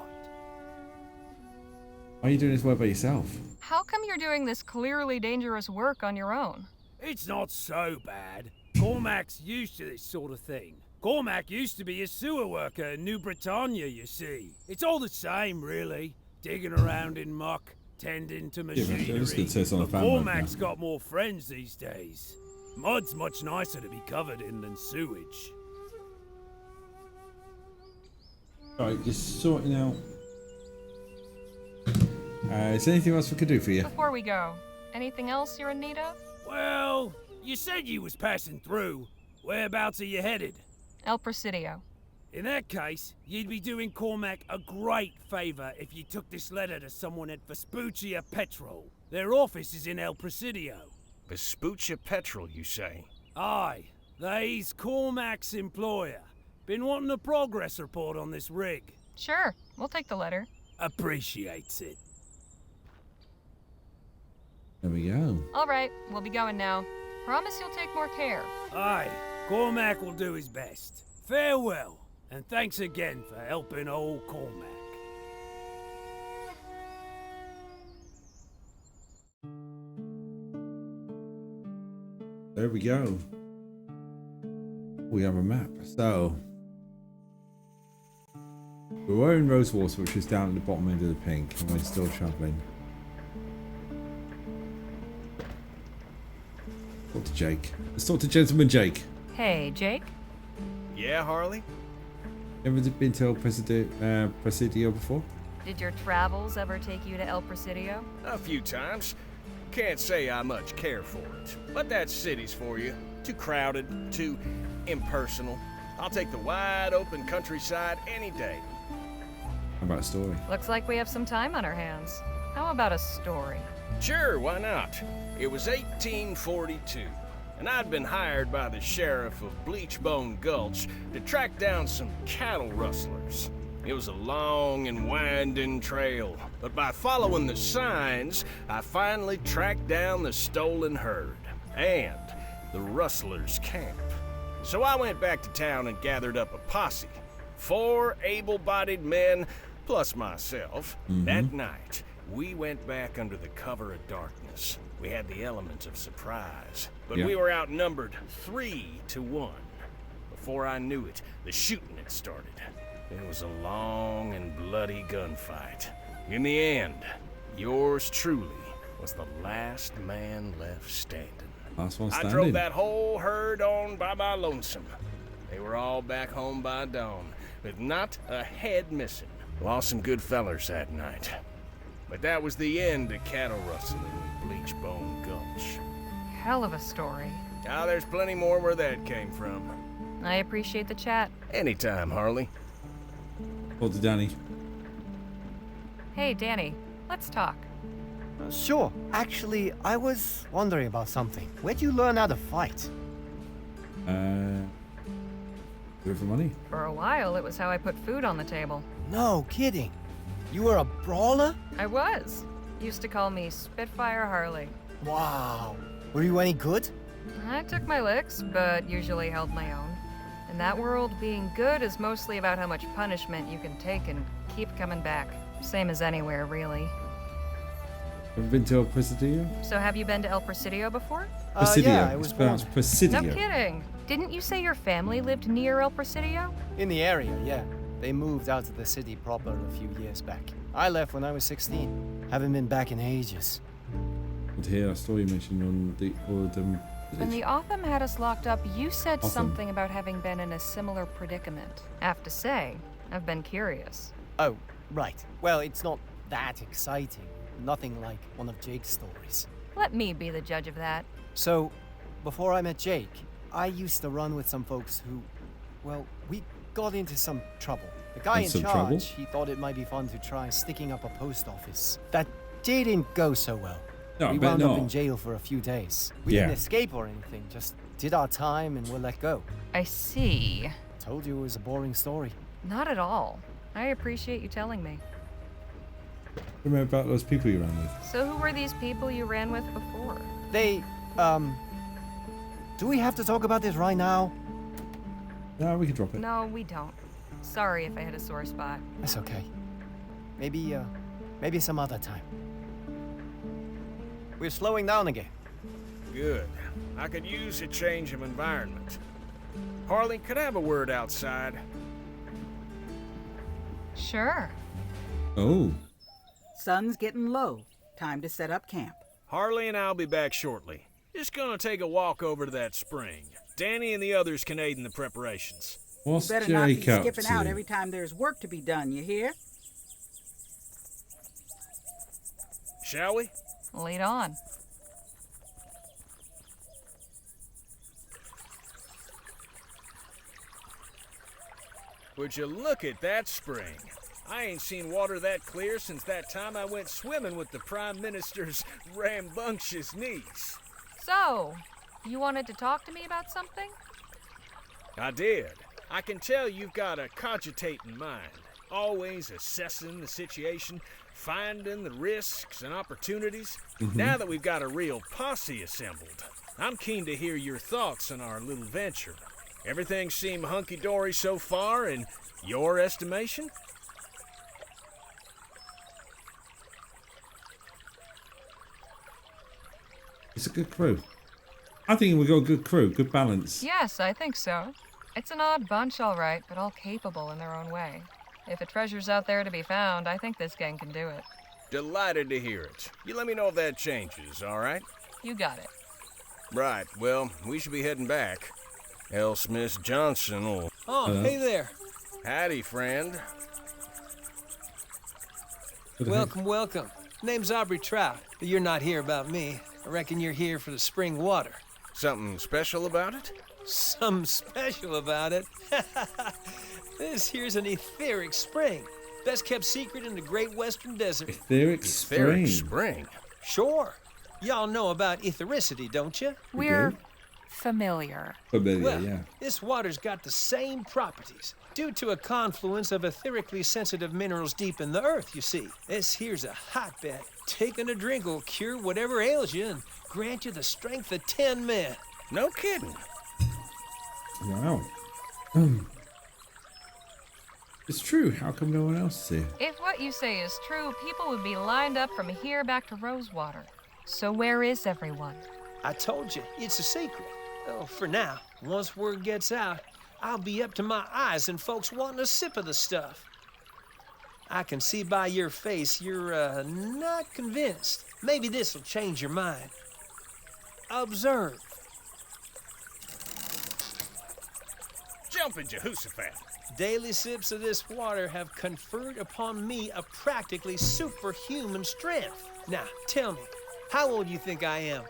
Why are you doing this work by yourself? How come you're doing this clearly dangerous work on your own? It's not so bad. Cormac's used to this sort of thing. Cormac used to be a sewer worker in New Britannia, you see. It's all the same, really. Digging around in muck, tending to Yeah, machinery. but it's good to say it's on a But fan mode Cormac's now. got more friends these days. Mud's much nicer to be covered in than sewage. Alright, just sorting out. Is there anything else we could do for you? Before we go, anything else you're in need of? Well, you said you was passing through. Whereabouts are you headed? El Presidio. In that case, you'd be doing Cormac a great favor if you took this letter to someone at Vespuccia Petrol. Their office is in El Presidio. Vespuccia Petrol, you say? Aye, they's Cormac's employer. Been wanting a progress report on this rig. Sure, we'll take the letter. Appreciates it. There we go. All right, we'll be going now. Promise you'll take more care. Aye, Cormac will do his best. Farewell, and thanks again for helping old Cormac. There we go. We have a map. So we were in Rosewater, which is down at the bottom end of the pink, and we're still travelling. Talk to Jake. Let's talk to Gentleman Jake. Hey, Jake? Yeah, Harley? Ever been to El Presidio before? Did your travels ever take you to El Presidio? A few times. Can't say I much care for it. But that city's for you. Too crowded, too impersonal. I'll take the wide open countryside any day. How about a story? Looks like we have some time on our hands. How about a story? Sure, why not? It was 1842, and I'd been hired by the sheriff of Bleachbone Gulch to track down some cattle rustlers. It was a long and winding trail, but by following the signs, I finally tracked down the stolen herd and the rustlers' camp. So I went back to town and gathered up a posse. 4 able-bodied men, plus myself. That night, we went back under the cover of darkness. We had the element of surprise, but we were outnumbered 3-1. Before I knew it, the shooting had started. It was a long and bloody gunfight. In the end, yours truly was the last man left standing. Last one I standing. drove that whole herd on by my lonesome. They were all back home by dawn, with not a head missing. Lost some good fellers that night. But that was the end of cattle rustling in Bleachbone Gulch. Hell of a story. Now there's plenty more where that came from. I appreciate the chat. Anytime, Harley. Hold to Danny. Hey, Danny, let's talk. Sure. Actually, I was wondering about something. Where'd you learn how to fight? Do it for money. For a while, it was how I put food on the table. No kidding. You were a brawler? I was. Used to call me Spitfire Harley. Wow. Were you any good? I took my licks, but usually held my own. In that world, being good is mostly about how much punishment you can take and keep coming back. Same as anywhere, really. Ever been to El Presidio? So have you been to El Presidio before? Presidio. Yeah, I was born. It's Presidio. No kidding. Didn't you say your family lived near El Presidio? In the area, yeah. They moved out to the city proper a few years back. I left when I was 16. Haven't been back in ages. And here, I saw you mentioned on the When the Otham had us locked up, you said Otham. something about having been in a similar predicament. I have to say, I've been curious. Oh, right. Well, it's not that exciting. Nothing like one of Jake's stories. Let me be the judge of that. So, before I met Jake, I used to run with some folks who, well, we got into some trouble. The guy in charge, he thought it might be fun to try sticking up a post office. That didn't go so well. No, we I bet wound up not. in jail for a few days. We Yeah. didn't escape or anything, just did our time and were let go. I see. Told you it was a boring story. Not at all. I appreciate you telling me. Remember about those people you ran with? So who were these people you ran with before? They, do we have to talk about this right now? No, we can drop it. No, we don't. Sorry if I hit a sore spot. That's okay. Maybe some other time. We're slowing down again. Good. I could use a change of environment. Harley, could I have a word outside? Sure. Oh. Sun's getting low. Time to set up camp. Harley and I'll be back shortly. Just gonna take a walk over to that spring. Danny and the others can aid in the preparations. What's Better not be Jake up skipping to? out every time there's work to be done, you hear? Shall we? Lead on. Would you look at that spring? I ain't seen water that clear since that time I went swimming with the Prime Minister's rambunctious niece. So, you wanted to talk to me about something? I did. I can tell you've got a cogitating mind, always assessing the situation, finding the risks and opportunities. Now that we've got a real posse assembled, I'm keen to hear your thoughts on our little venture. Everything seem hunky-dory so far, in your estimation? It's a good crew. I think we've got a good crew, good balance. Yes, I think so. It's an odd bunch, all right, but all capable in their own way. If a treasure's out there to be found, I think this gang can do it. Delighted to hear it. You let me know if that changes, all right? You got it. Right, well, we should be heading back. L. Smith Johnson will... Oh, hey there. Howdy, friend. Welcome, welcome. Name's Aubrey Trout, but you're not here about me. I reckon you're here for the spring water. Something special about it? Something special about it? This here's an etheric spring. Best kept secret in the great western desert. Etheric spring. Spring? Sure. Y'all know about ethericity, don't you? We're familiar. Familiar, Well, yeah. this water's got the same properties due to a confluence of etherically sensitive minerals deep in the earth, you see. This here's a hotbed. Taking a drink will cure whatever ails you and grant you the strength of 10 men. No kidding. Wow. It's true. How come no one else is here? If what you say is true, people would be lined up from here back to Rosewater. So where is everyone? I told you, it's a secret. Oh, for now. Once word gets out, I'll be up to my eyes in folks wanting a sip of the stuff. I can see by your face you're, not convinced. Maybe this'll change your mind. Observe. Jumping Jehoshaphat. Daily sips of this water have conferred upon me a practically superhuman strength. Now, tell me, how old do you think I am?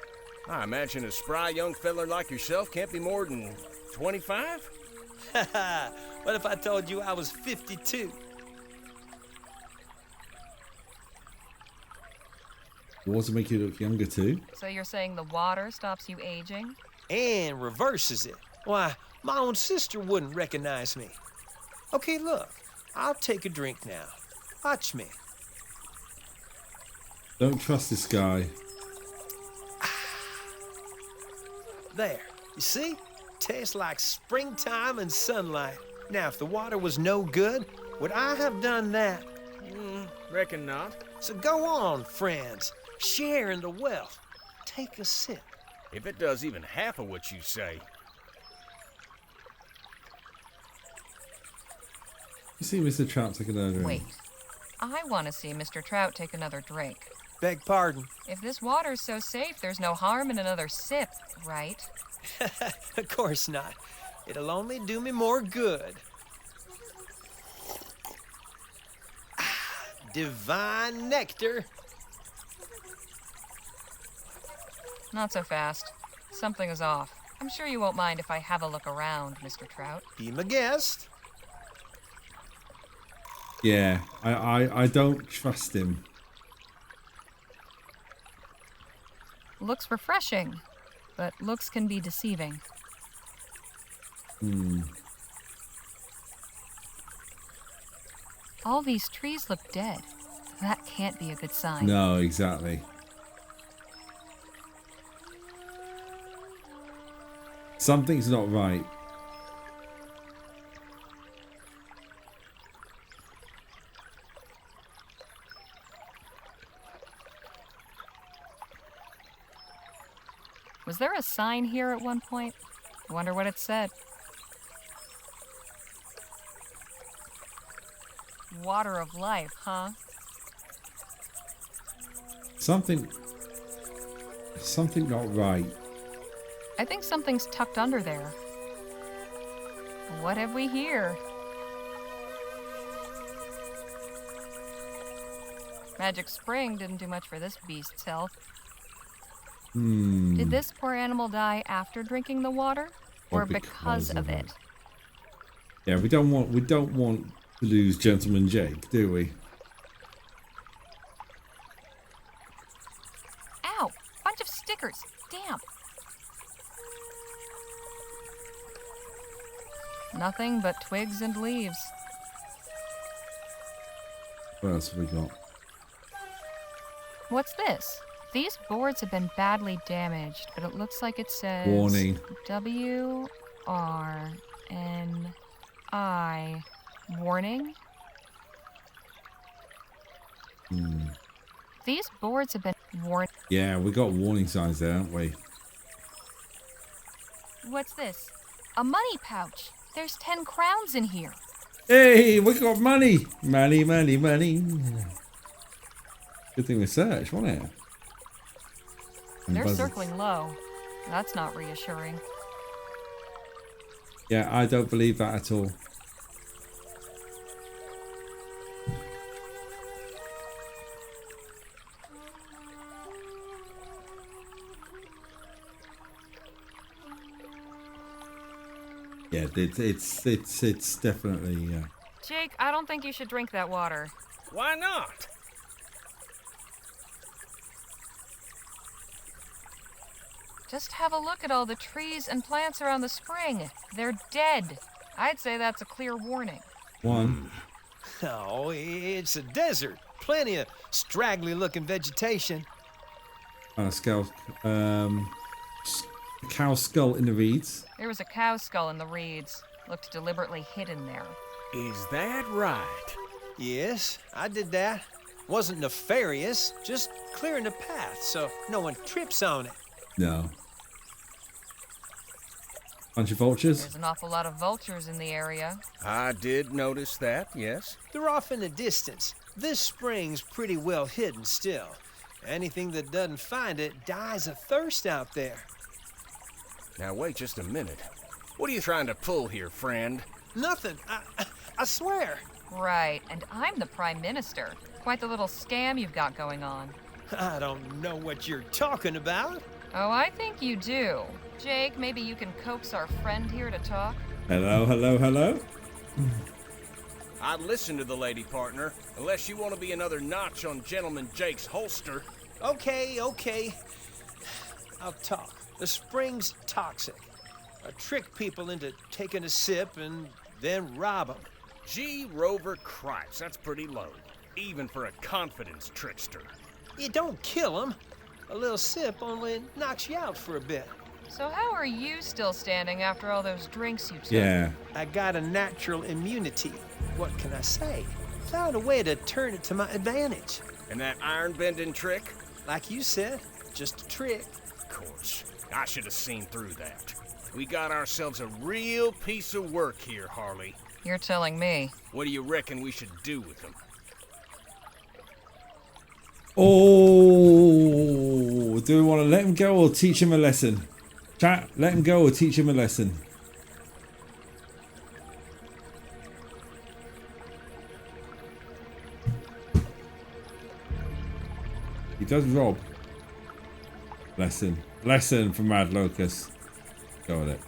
I imagine a spry young feller like yourself can't be more than 25? What if I told you I was 52? Water make you look younger too? So you're saying the water stops you aging? And reverses it. Why, my own sister wouldn't recognize me. Okay, look, I'll take a drink now. Watch me. Don't trust this guy. There, you see? Tastes like springtime and sunlight. Now, if the water was no good, would I have done that? Reckon not. So go on, friends. Share in the wealth. Take a sip. If it does even half of what you say. You see Mr. Trout take another drink. Wait. I want to see Mr. Trout take another drink. Beg pardon? If this water's so safe, there's no harm in another sip, right? Of course not. It'll only do me more good. Divine nectar. Not so fast. Something is off. I'm sure you won't mind if I have a look around, Mr. Trout. Be my guest. Yeah, I don't trust him. Looks refreshing, but looks can be deceiving. All these trees look dead. That can't be a good sign. No, exactly. Something's not right. Was there a sign here at one point? I wonder what it said. Water of life, huh? Something not right. I think something's tucked under there. What have we here? Magic Spring didn't do much for this beast's health. Did this poor animal die after drinking the water, or because of it? Yeah, we don't want to lose Gentleman Jake, do we? Ow! Bunch of stickers. Damn. Nothing but twigs and leaves. What else have we got? What's this? These boards have been badly damaged, but it looks like it says... Warning. W-R-N-I. Warning? These boards have been warned. Yeah, we got warning signs there, haven't we? What's this? A money pouch. There's 10 crowns in here. Hey, we got money! Money, money, money. Good thing we searched, wasn't it? They're circling low. That's not reassuring. Yeah, I don't believe that at all. Yeah, it's definitely. Jake, I don't think you should drink that water. Why not? Just have a look at all the trees and plants around the spring. They're dead. I'd say that's a clear warning. One. Oh, it's a desert. Plenty of straggly-looking vegetation. Cow skull in the reeds. There was a cow skull in the reeds. Looked deliberately hidden there. Is that right? Yes, I did that. Wasn't nefarious, just clearing the path so no one trips on it. No. Bunch of vultures. There's an awful lot of vultures in the area. I did notice that, yes. They're off in the distance. This spring's pretty well hidden still. Anything that doesn't find it dies of thirst out there. Now wait just a minute. What are you trying to pull here, friend? Nothing. I swear. Right, and I'm the Prime Minister. Quite the little scam you've got going on. I don't know what you're talking about. Oh, I think you do. Jake, maybe you can coax our friend here to talk? Hello, hello, hello. I'd listen to the lady, partner, unless you want to be another notch on Gentleman Jake's holster. Okay. I'll talk. The spring's toxic. I trick people into taking a sip and then rob them. Gee, Rover Cripes, that's pretty low, even for a confidence trickster. You don't kill them. A little sip only knocks you out for a bit. So how are you still standing after all those drinks you took? Yeah. I got a natural immunity. What can I say? Found a way to turn it to my advantage. And that iron-bending trick? Like you said, just a trick. Of course. I should have seen through that. We got ourselves a real piece of work here, Harley. You're telling me. What do you reckon we should do with them? Oh, do we want to let him go or teach him a lesson? Chat, let him go or teach him a lesson? He does rob. Lesson from Mad Locust. Go with it.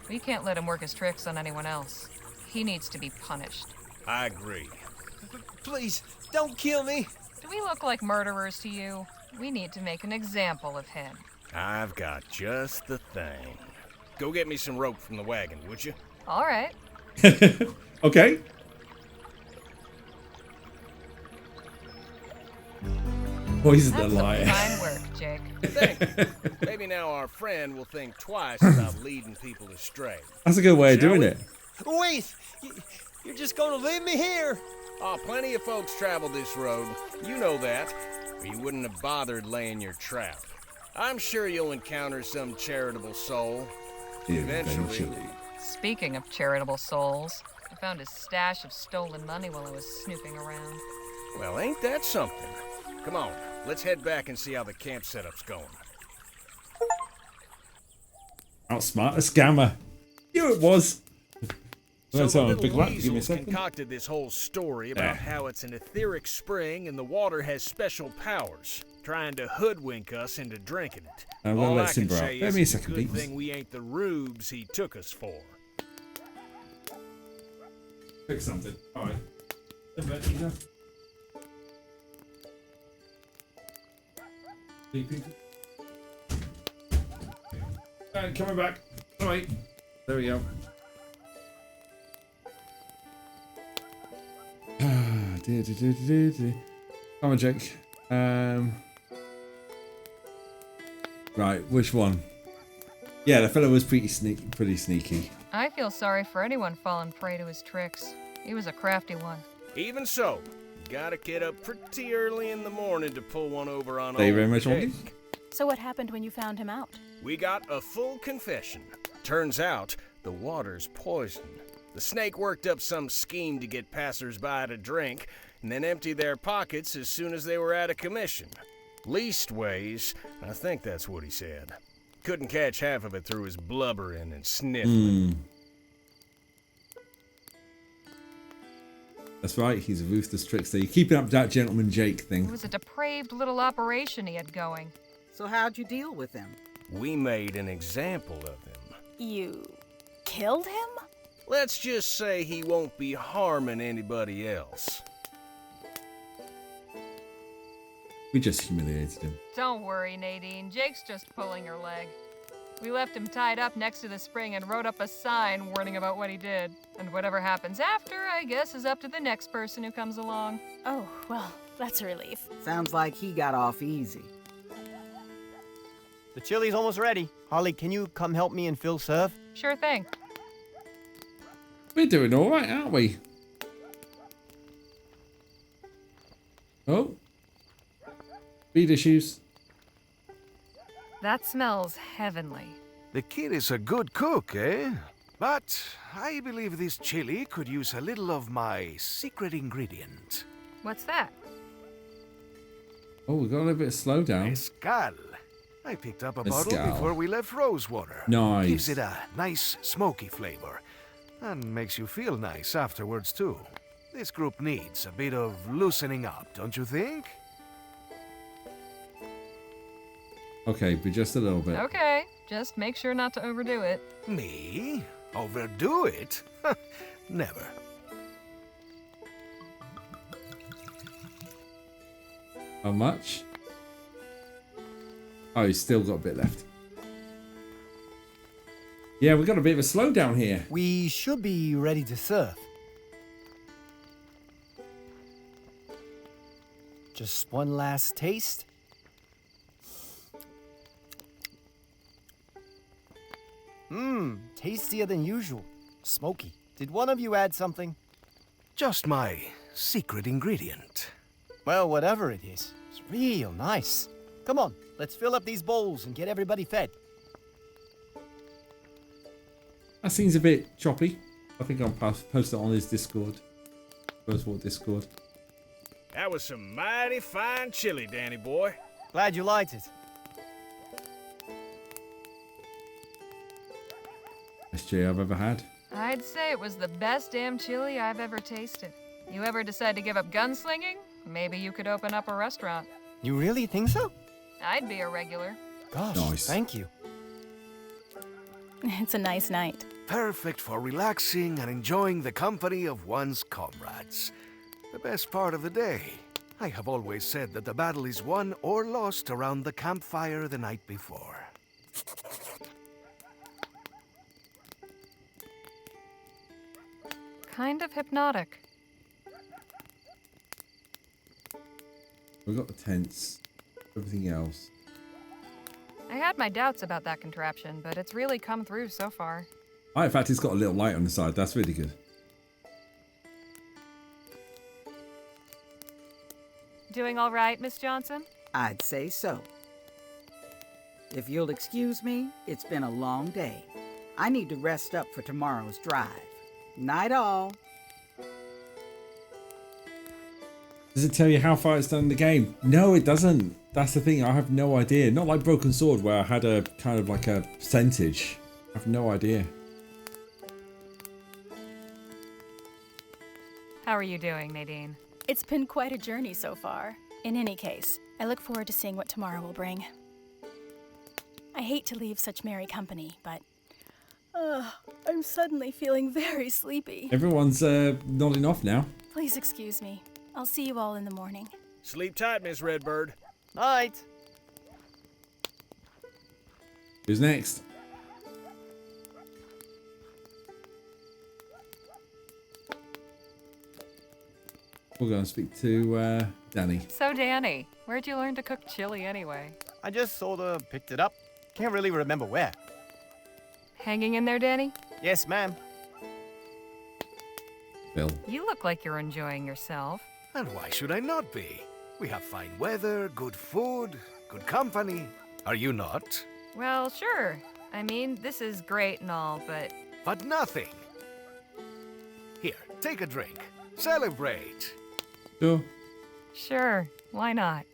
We can't let him work his tricks on anyone else. He needs to be punished. I agree. Please, don't kill me. Do we look like murderers to you? We need to make an example of him. I've got just the thing. Go get me some rope from the wagon, would you? All right. Okay. Poison the liar. Fine work, Jake. Thank you. Maybe now our friend will think twice about leading people astray. That's a good way of doing it. Wait! You're just gonna leave me here? Oh, plenty of folks travel this road. You know that. Or you wouldn't have bothered laying your trap. I'm sure you'll encounter some charitable soul. Eventually. Speaking of charitable souls, I found his stash of stolen money while I was snooping around. Well, ain't that something? Come on, let's head back and see how the camp setup's going. Outsmart a scammer. Here it was. So the little Give me a weasels second. concocted this whole story about how it's an etheric spring and the water has special powers, trying to hoodwink us into drinking it. I'm gonna All let I can Simba out. say Bear is me a it's a second, good please. thing we ain't the rubes he took us for. Pick something. All right. Coming back. All right. There we go. Come on, Jake. Right, which one? Yeah, the fellow was pretty sneaky. I feel sorry for anyone falling prey to his tricks. He was a crafty one. Even so, gotta get up pretty early in the morning to pull one over on Thank you very old much, Jake. Wally. So what happened when you found him out? We got a full confession. Turns out, the water's poison. The snake worked up some scheme to get passers-by to drink, and then empty their pockets as soon as they were out of commission. Leastways, I think that's what he said. Couldn't catch half of it through his blubbering and sniffling. That's right, he's a ruthless trickster. You're keeping up that Gentleman Jake It thing. was a depraved little operation he had going. So how'd you deal with him? We made an example of him. You killed him? Let's just say he won't be harming anybody else. We just humiliated him. Don't worry, Nadine. Jake's just pulling her leg. We left him tied up next to the spring and wrote up a sign warning about what he did. And whatever happens after, I guess, is up to the next person who comes along. Oh, well, that's a relief. Sounds like he got off easy. The chili's almost ready. Harley, can you come help me and Phil serve? Sure thing. We're doing all right, aren't we? Oh. Feed issues. That smells heavenly. The kid is a good cook, eh? But I believe this chili could use a little of my secret ingredient. What's that? Oh, we got a little bit of slowdown. Mezcal. I picked up a bottle Mezcal. before we left Rosewater. Nice. Gives it a nice smoky flavor. And makes you feel nice afterwards, too. This group needs a bit of loosening up, don't you think? Okay, but just a little bit. Okay, just make sure not to overdo it. Me? Overdo it? Never. How much? Oh, he's still got a bit left. Yeah, we've got a bit of a slowdown here. We should be ready to surf. Just one last taste. Tastier than usual. Smoky. Did one of you add something? Just my secret ingredient. Well, whatever it is, it's real nice. Come on, let's fill up these bowls and get everybody fed. That seems a bit choppy. I think I'll post it on his Discord. Rosewater Discord. That was some mighty fine chili, Danny boy. Glad you liked it. Best chili I've ever had. I'd say it was the best damn chili I've ever tasted. You ever decide to give up gunslinging? Maybe you could open up a restaurant. You really think so? I'd be a regular. Gosh, nice. Thank you. It's a nice night. Perfect for relaxing and enjoying the company of one's comrades. The best part of the day. I have always said that the battle is won or lost around the campfire the night before. Kind of hypnotic. We've got the tents, everything else. I had my doubts about that contraption, but it's really come through so far. Oh, in fact, it's got a little light on the side. That's really good. Doing all right, Miss Johnson? I'd say so. If you'll excuse me, it's been a long day. I need to rest up for tomorrow's drive. Night all. Does it tell you how far it's done in the game? No, it doesn't. That's the thing. I have no idea. Not like Broken Sword, where I had a kind of like a percentage. I have no idea. How are you doing, Nadine? It's been quite a journey so far. In any case, I look forward to seeing what tomorrow will bring. I hate to leave such merry company, but I'm suddenly feeling very sleepy. Everyone's nodding off now. Please excuse me. I'll see you all in the morning. Sleep tight, Miss Redbird. Night. Who's next? We'll go and speak to Danny. So, Danny, where'd you learn to cook chili anyway? I just sort of picked it up. Can't really remember where. Hanging in there, Danny? Yes, ma'am. Bill. You look like you're enjoying yourself. And why should I not be? We have fine weather, good food, good company. Are you not? Well, sure. I mean, this is great and all, but... But nothing. Here, take a drink. Celebrate. Sure. Sure. Why not?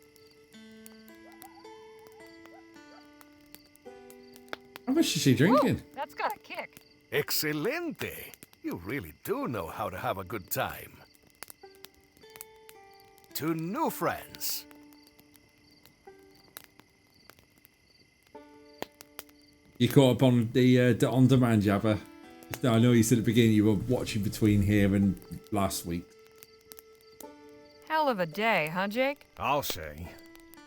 How much is she drinking? Woo, that's got a kick. Excelente. You really do know how to have a good time. To new friends. You caught up on the on-demand jabber. I know you said at the beginning you were watching between here and last week. Hell of a day, huh, Jake? I'll say.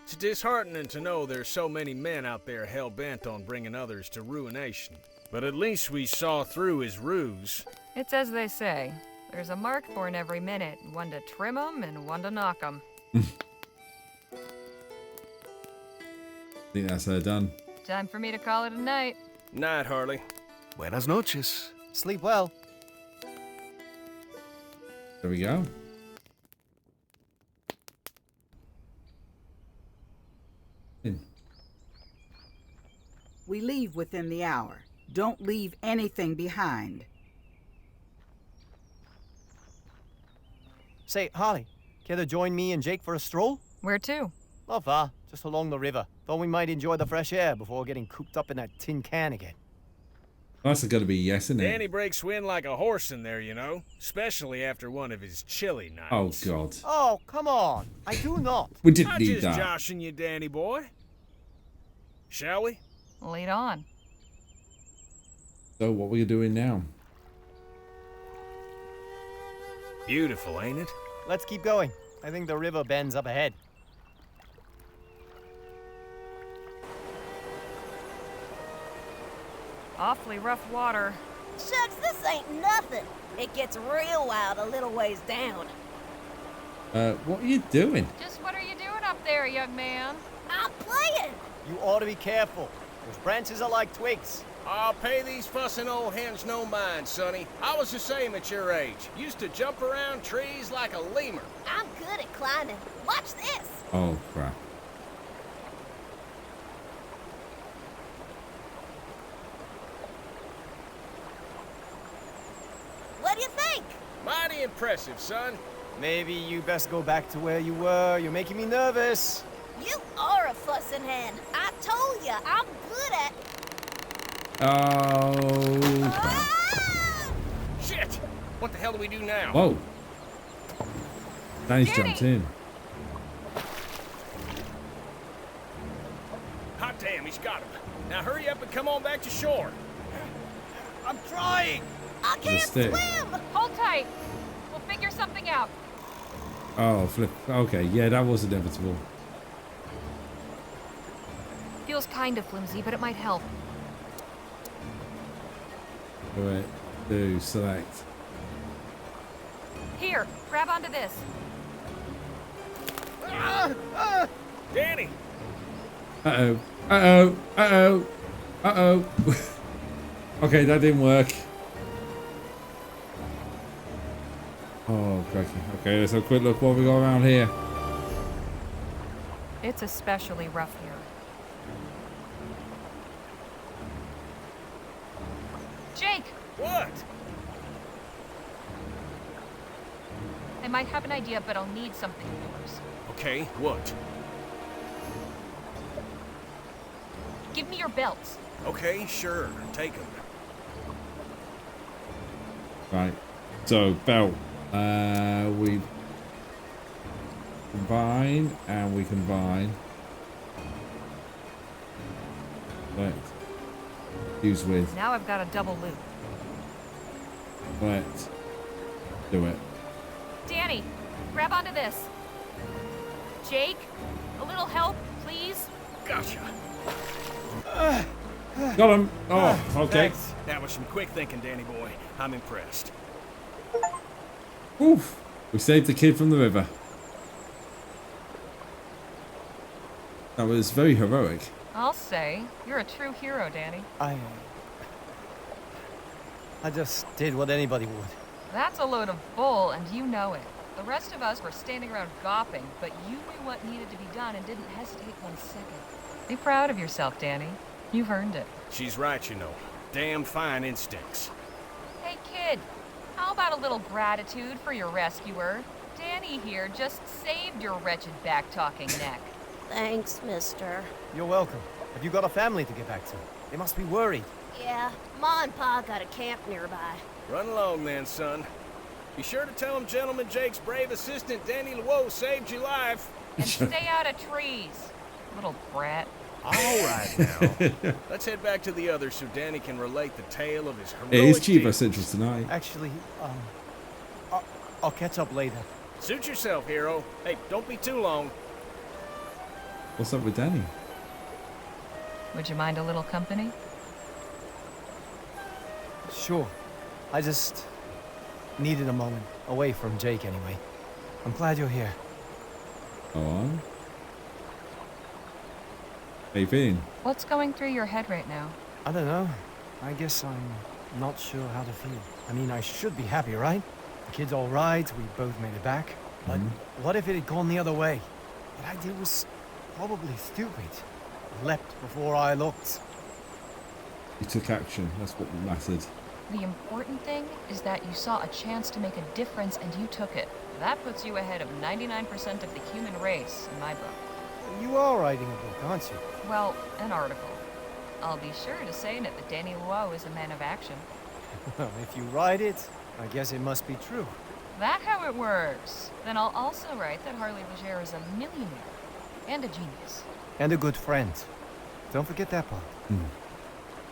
It's disheartening to know there's so many men out there hell-bent on bringing others to ruination. But at least we saw through his ruse. It's as they say. There's a mark born every minute, one to trim 'em and one to knock 'em. I think that's her done. Time for me to call it a night. Night, Harley. Buenas noches. Sleep well. There we go. In. We leave within the hour. Don't leave anything behind. Say, Harley, care to join me and Jake for a stroll? Where to? Not far, just along the river. Thought we might enjoy the fresh air before getting cooped up in that tin can again. That's going to be yes, isn't it? Danny breaks wind like a horse in there, you know. Especially after one of his chilly nights. Oh, God. Oh, come on. I do not. We didn't I'm need just that. joshing you, Danny boy. Shall we? Lead on. So, what are we doing now? Beautiful, ain't it? Let's keep going. I think the river bends up ahead. Awfully rough water. Shucks, this ain't nothing. It gets real wild a little ways down. What are you doing? Just what are you doing up there, young man? I'm playing. You ought to be careful. Those branches are like twigs. I'll pay these fussing old hens no mind, sonny. I was the same at your age. Used to jump around trees like a lemur. I'm good at climbing. Watch this. Oh, crap. What do you think? Mighty impressive, son. Maybe you best go back to where you were. You're making me nervous. You are a fussing hen. I told you, I'm good at... Oh, crap. Ah! Shit! What the hell do we do now? Whoa. Danny's jumped in. Hot damn, he's got him. Now hurry up and come on back to shore. I'm trying. I can't stick. swim. Hold tight. We'll figure something out. Oh, flip. Okay, yeah, that was inevitable. Feels kind of flimsy, but it might help. Alright, do select. Here, grab onto this. Danny! Uh-oh. Uh-oh. Uh-oh. Uh-oh. Okay, that didn't work. Oh, crikey. Okay, let's have a quick look what we got around here. It's especially rough here. Jake! What? I might have an idea, but I'll need something of yours. Okay, what? Give me your belts. Okay, sure. Take them. Right. So, belt. We combine and we combine. Right. Use with. Now I've got a double loop. Right. Do it. Danny, grab onto this. Jake, a little help, please? Gotcha. Got him. Oh, okay. Thanks. That was some quick thinking, Danny boy. I'm impressed. Oof. We saved the kid from the river. That was very heroic. I'll say, you're a true hero, Danny. I just did what anybody would. That's a load of bull, and you know it. The rest of us were standing around gawping, but you knew what needed to be done and didn't hesitate 1 second. Be proud of yourself, Danny. You've earned it. She's right, you know. Damn fine instincts. Hey, kid. How about a little gratitude for your rescuer? Danny here just saved your wretched back-talking neck. Thanks, mister. You're welcome. Have you got a family to get back to? They must be worried. Yeah, Ma and Pa got a camp nearby. Run along then, son. Be sure to tell him Gentleman Jake's brave assistant, Danny Lewoe, saved your life. And stay out of trees, little brat. All right now. Let's head back to the others so Danny can relate the tale of his heroic It is Chivo deeds. Central tonight. Actually, I'll catch up later. Suit yourself, hero. Hey, don't be too long. What's up with Danny? Would you mind a little company? Sure. I just needed a moment away from Jake anyway. I'm glad you're here. Go on. How you feeling? What's going through your head right now? I don't know. I guess I'm not sure how to feel. I mean, I should be happy, right? The kid's all right, we both made it back. But what if it had gone the other way? What I did was probably stupid. I leapt before I looked. You took action. That's what mattered. The important thing is that you saw a chance to make a difference and you took it. That puts you ahead of 99% of the human race, in my book. You are writing a book, aren't you? Well, an article. I'll be sure to say that Danny Luo is a man of action. Well, if you write it, I guess it must be true. That how it works? Then I'll also write that Harley Legere is a millionaire and a genius. And a good friend. Don't forget that part.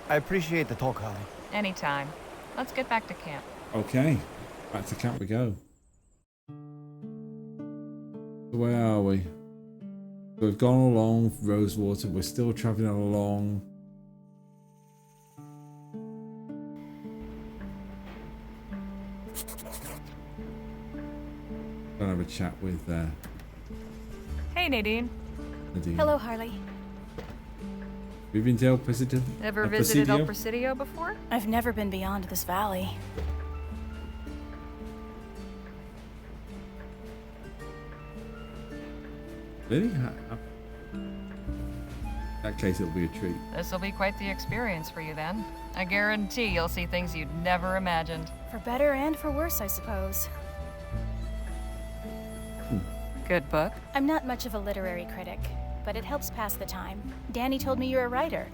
I appreciate the talk, Harley. Anytime. Let's get back to camp. Okay, back to camp we go. Where are we? We've gone along Rosewater. We're still traveling along. Gonna have a chat with Hey, Nadine. Nadine. Hello, Harley. We've been to El Presidio. Ever visited El Presidio before? I've never been beyond this valley. Really? In that case, it'll be a treat. This'll be quite the experience for you then. I guarantee you'll see things you'd never imagined. For better and for worse, I suppose. Good book? I'm not much of a literary critic, but it helps pass the time. Danny told me you're a writer.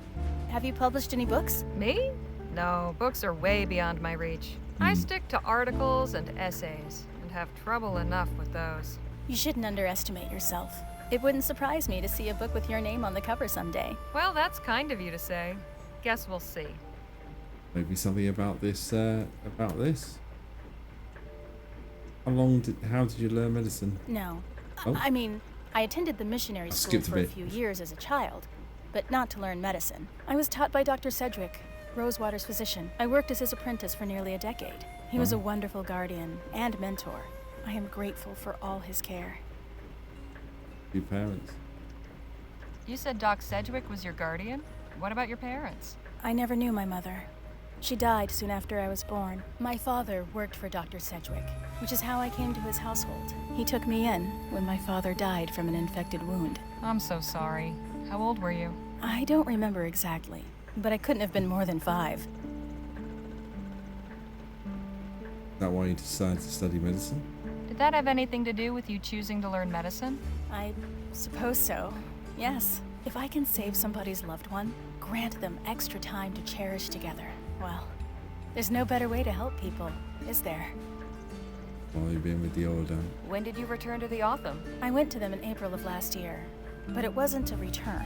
Have you published any books? Me? No, books are way beyond my reach. I stick to articles and essays, and have trouble enough with those. You shouldn't underestimate yourself. It wouldn't surprise me to see a book with your name on the cover someday. Well, that's kind of you to say. Guess we'll see. Maybe something about this. How did you learn medicine? No. Oh. I mean, I attended the missionary school skipped a for a bit. few years as a child, but not to learn medicine. I was taught by Dr. Sedgwick, Rosewater's physician. I worked as his apprentice for nearly a decade. He was a wonderful guardian and mentor. I am grateful for all his care. Your parents. You said Doc Sedgwick was your guardian? What about your parents? I never knew my mother. She died soon after I was born. My father worked for Dr. Sedgwick, which is how I came to his household. He took me in when my father died from an infected wound. I'm so sorry. How old were you? I don't remember exactly, but I couldn't have been more than 5. Is that why you decided to study medicine? Did that have anything to do with you choosing to learn medicine? I suppose so. Yes. If I can save somebody's loved one, grant them extra time to cherish together, well, there's no better way to help people, is there? While you've been with the old When did you return to the Autumn? I went to them in April of last year, but it wasn't a return.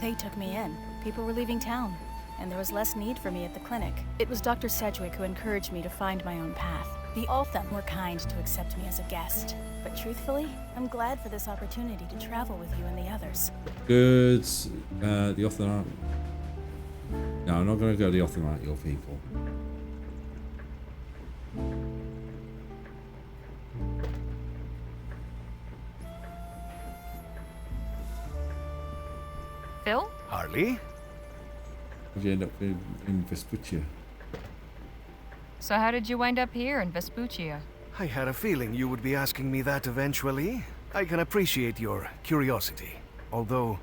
They took me in. People were leaving town, and there was less need for me at the clinic. It was Dr. Sedgwick who encouraged me to find my own path. The Autumn were kind to accept me as a guest, but truthfully, I'm glad for this opportunity to travel with you and the others. Good. The Author aren't. No, I'm not going to go the Author aren't your people. Phil? Harley? How'd you end up in Vespuccia? So how did you wind up here in Vespuccia? I had a feeling you would be asking me that eventually. I can appreciate your curiosity, although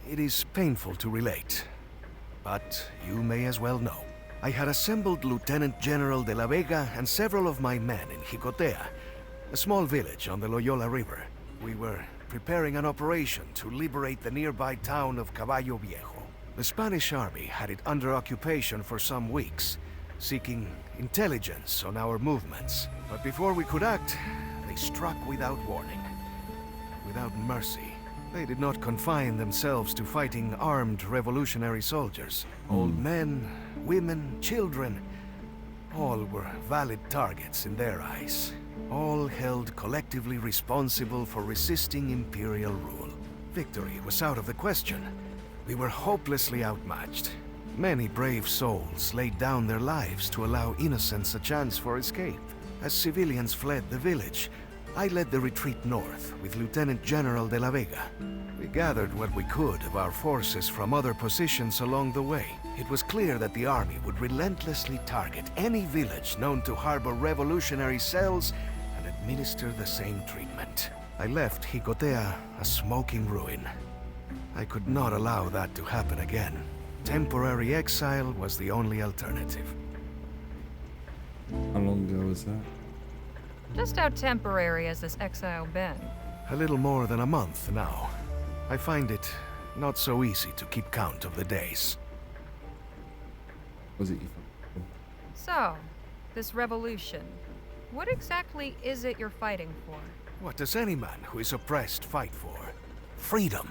it is painful to relate. But you may as well know. I had assembled Lieutenant General de la Vega and several of my men in Jicotea, a small village on the Loyola River. We were preparing an operation to liberate the nearby town of Caballo Viejo. The Spanish army had it under occupation for some weeks, seeking intelligence on our movements. But before we could act, they struck without warning, without mercy. They did not confine themselves to fighting armed revolutionary soldiers. Old men, women, children, all were valid targets in their eyes. All held collectively responsible for resisting imperial rule. Victory was out of the question. We were hopelessly outmatched. Many brave souls laid down their lives to allow innocents a chance for escape. As civilians fled the village, I led the retreat north with Lieutenant General de la Vega. We gathered what we could of our forces from other positions along the way. It was clear that the army would relentlessly target any village known to harbor revolutionary cells and administer the same treatment. I left Jicotea a smoking ruin. I could not allow that to happen again. Temporary exile was the only alternative. How long ago was that? Just how temporary has this exile been? A little more than a month now. I find it not so easy to keep count of the days. Was it? So, this revolution, what exactly is it you're fighting for? What does any man who is oppressed fight for? Freedom.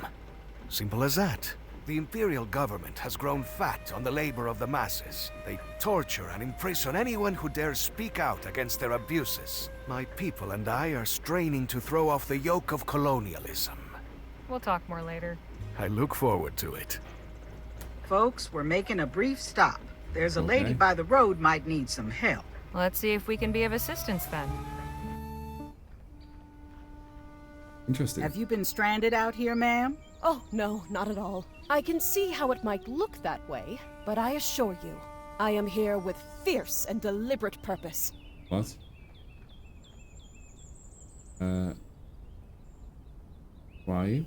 Simple as that. The imperial government has grown fat on the labor of the masses. They torture and imprison anyone who dares speak out against their abuses. My people and I are straining to throw off the yoke of colonialism. We'll talk more later. I look forward to it. Folks, we're making a brief stop. There's a lady by the road might need some help. Let's see if we can be of assistance then. Interesting. Have you been stranded out here, ma'am? Oh, no, not at all. I can see how it might look that way, but I assure you, I am here with fierce and deliberate purpose. What? Why are you?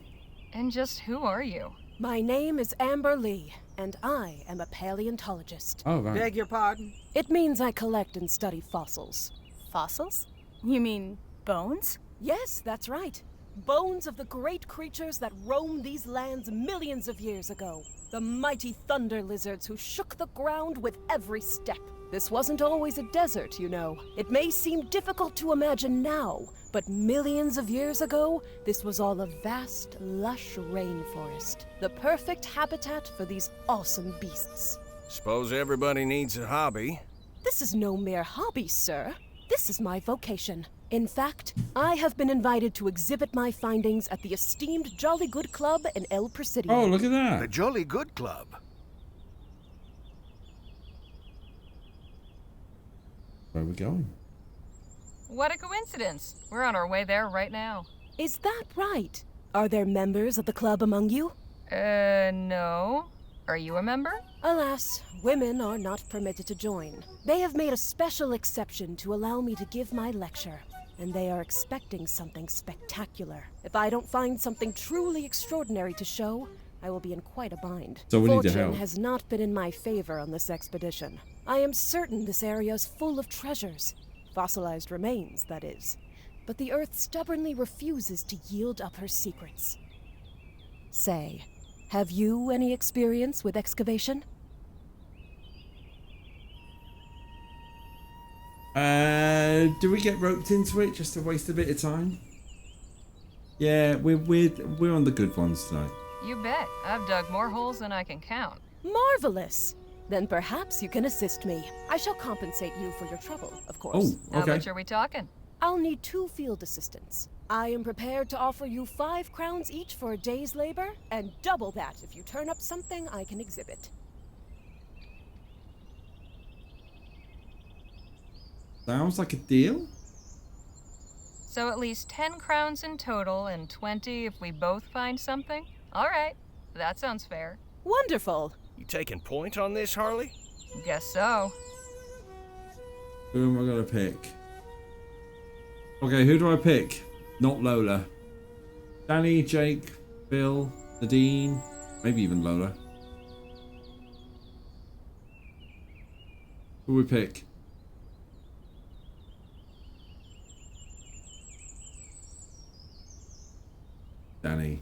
And just who are you? My name is Amber Lee, and I am a paleontologist. Oh, right. Beg your pardon? It means I collect and study fossils. Fossils? You mean bones? Yes, that's right. Bones of the great creatures that roamed these lands millions of years ago. The mighty thunder lizards who shook the ground with every step. This wasn't always a desert, you know. It may seem difficult to imagine now, but millions of years ago, this was all a vast, lush rainforest. The perfect habitat for these awesome beasts. Suppose everybody needs a hobby. This is no mere hobby, sir. This is my vocation. In fact, I have been invited to exhibit my findings at the esteemed Jolly Good Club in El Presidio. Oh, look at that. The Jolly Good Club. Where are we going? What a coincidence. We're on our way there right now. Is that right? Are there members of the club among you? No. Are you a member? Alas, women are not permitted to join. They have made a special exception to allow me to give my lecture, and they are expecting something spectacular. If I don't find something truly extraordinary to show, I will be in quite a bind. So we need to Fortune help. has not been in my favor on this expedition. I am certain this area is full of treasures. Fossilized remains, that is. But the Earth stubbornly refuses to yield up her secrets. Say, have you any experience with excavation? Do we get roped into it just to waste a bit of time? Yeah, we're on the good ones tonight. You bet. I've dug more holes than I can count. Marvelous! Then perhaps you can assist me. I shall compensate you for your trouble, of course. Oh, okay. How much are we talking? I'll need 2 field assistants. I am prepared to offer you 5 crowns each for a day's labor, and double that if you turn up something I can exhibit. Sounds like a deal. So at least 10 crowns in total and 20 if we both find something? All right, that sounds fair. Wonderful. You taking point on this, Harley? Guess so. Who am I gonna pick? Okay, who do I pick? Not Lola. Danny, Jake, Bill, Nadine, maybe even Lola. Who we pick? Danny.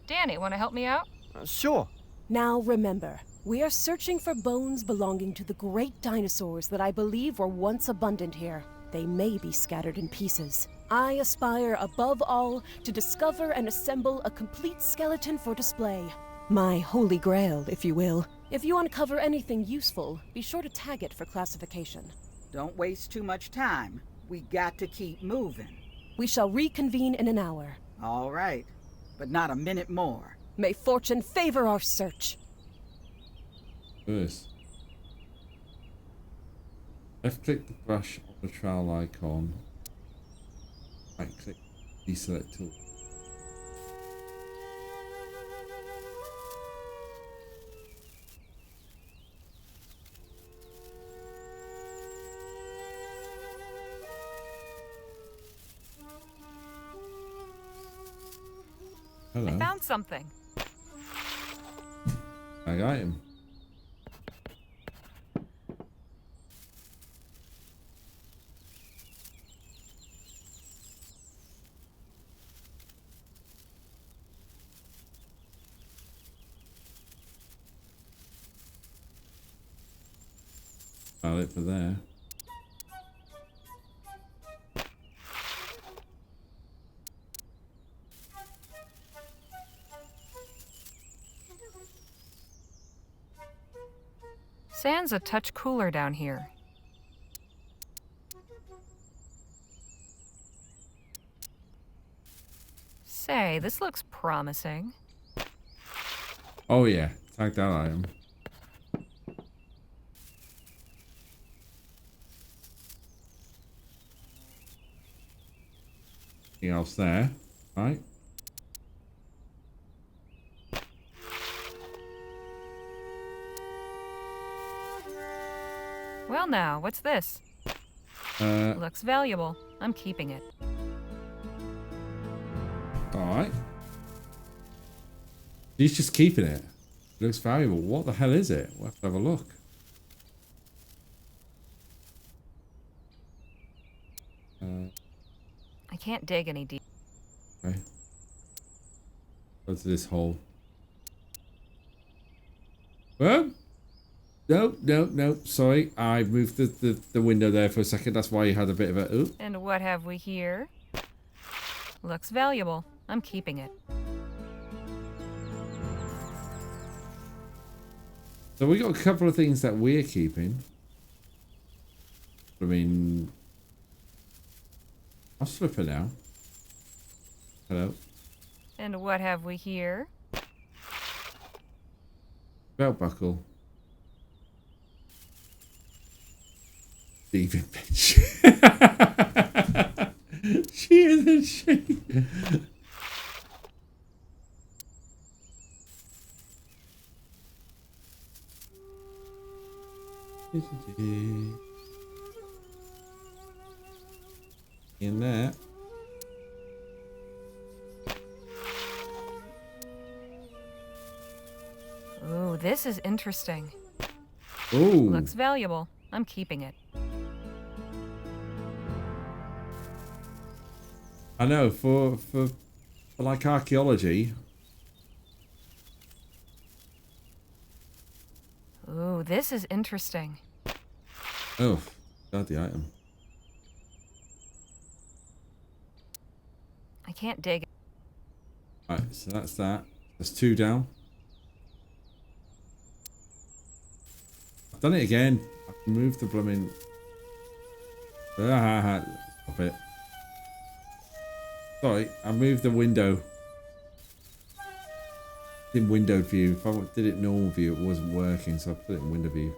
Danny, want to help me out? Sure. Now remember, we are searching for bones belonging to the great dinosaurs that I believe were once abundant here. They may be scattered in pieces. I aspire above all to discover and assemble a complete skeleton for display. My holy grail, if you will. If you uncover anything useful, be sure to tag it for classification. Don't waste too much time. We got to keep moving. We shall reconvene in an hour. All right, but not a minute more. May fortune favor our search. First, left click the brush on the trowel icon. Right click deselect tool. Hello. I found something. I got him. About it for there. Sand's a touch cooler down here. Say, this looks promising. Oh yeah, tag that item. Anything else there? Right. Well now, what's this? Looks valuable. I'm keeping it. Alright. He's just keeping it. It looks valuable. What the hell is it? We'll have to have a look. I can't dig any deep. Okay. Go to this hole. Well, no. Sorry, I moved the window there for a second. That's why you had a bit of a oop. And what have we here? Looks valuable. I'm keeping it. So we got a couple of things that we're keeping. I mean, I'll slip it now. Hello. And what have we here? Belt buckle. Thieving bitch. She isn't she? In there. Ooh, this is interesting. Ooh. Looks valuable. I'm keeping it. I know, for like archaeology. Ooh, this is interesting. Oh, got the item. I can't dig. Alright, so that's that. There's 2 down. I've done it again. I've moved the blooming. Stop it. Sorry, I moved the window. In window view. If I did it normal view, it wasn't working, so I put it in window view.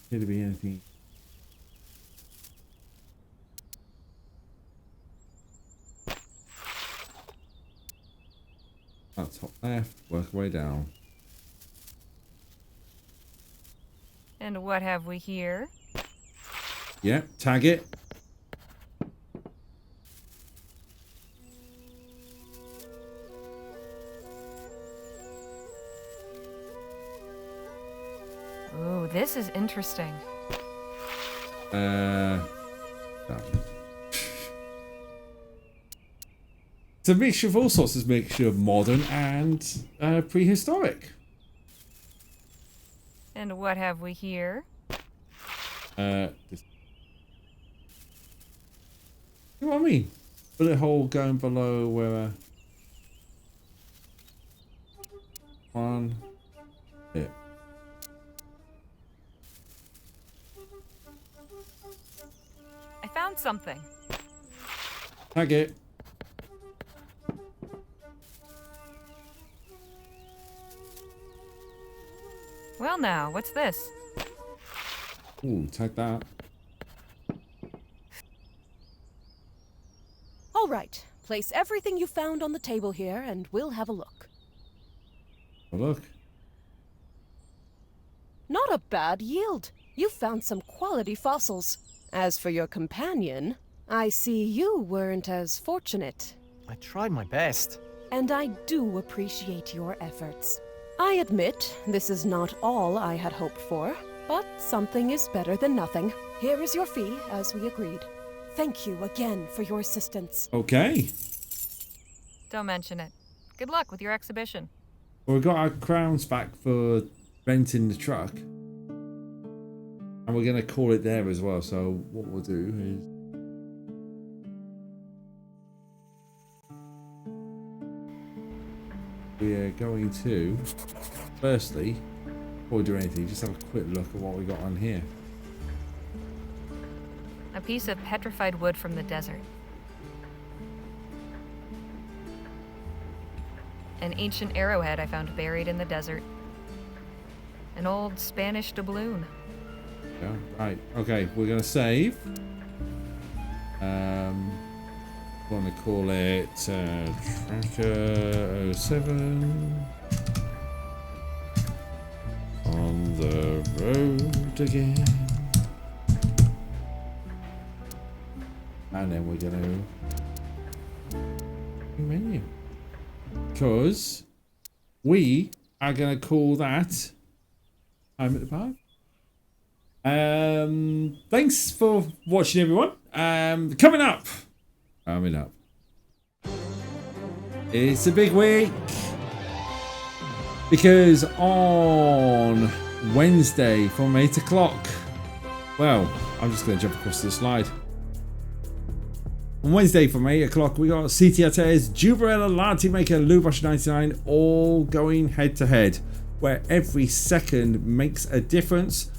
Could it be anything? That's top left, work way down. And what have we here? Yep, tag it. Ooh, this is interesting. No. It's a mixture of all sorts. It's a mixture of modern and prehistoric. And what have we here? This. You know what I mean? Bullet hole going below where. One. Hit. I found something. Tag it. Well now, what's this? Ooh, tag that. All right, place everything you found on the table here and we'll have a look. Oh, look. Not a bad yield. You found some quality fossils. As for your companion, I see you weren't as fortunate. I tried my best. And I do appreciate your efforts. I admit, this is not all I had hoped for, but something is better than nothing. Here is your fee, as we agreed. Thank you again for your assistance. Okay. Don't mention it. Good luck with your exhibition. Well, we got our crowns back for renting the truck. And we're going to call it there as well. So what we'll do is... we are going to, firstly, before we do anything, just have a quick look at what we got on here. A piece of petrified wood from the desert. An ancient arrowhead I found buried in the desert. An old Spanish doubloon. Yeah, right. Okay, we're going to save. We're going to call it Tracker 07. On the road again. And then we're going to menu. Because we are going to call that Time at the Park. Thanks for watching, everyone. Coming up. It's a big week. Because on Wednesday from 8 o'clock. Well, I'm just going to jump across the slide. On Wednesday from 8 o'clock, we got CT Artes, Jubarella, Latte Maker, Lubosh 99 all going head to head, where every second makes a difference.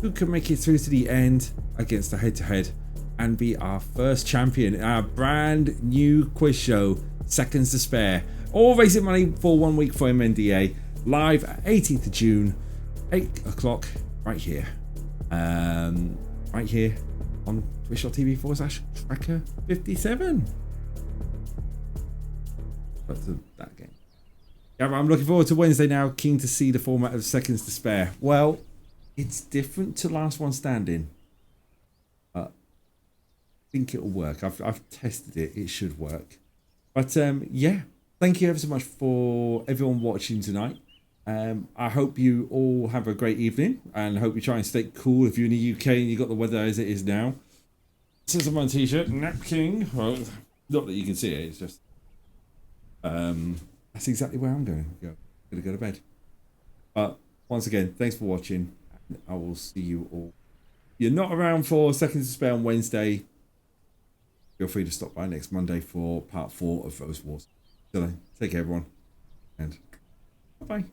Who can make it through to the end against the head to head and be our first champion in our brand new quiz show, Seconds to Spare. All raising money for 1 week for MNDA, live at 18th of June, 8 o'clock, right here. Right here on twitch.tv/Tracker57. But to that game. Yeah, I'm looking forward to Wednesday now. Keen to see the format of Seconds to Spare. Well, it's different to Last One Standing. I think it'll work. I've tested it. It should work. But yeah, thank you ever so much for everyone watching tonight. I hope you all have a great evening and hope you try and stay cool if you're in the UK and you got the weather as it is now. This is my t-shirt, Nap King. Well, not that you can see it, it's just that's exactly where I'm going to go to bed. But once again, thanks for watching, and I will see you all. If you're not around for Seconds to Spare on Wednesday, feel free to stop by next Monday for part 4 of Rosewater. So then, take care everyone, and bye-bye.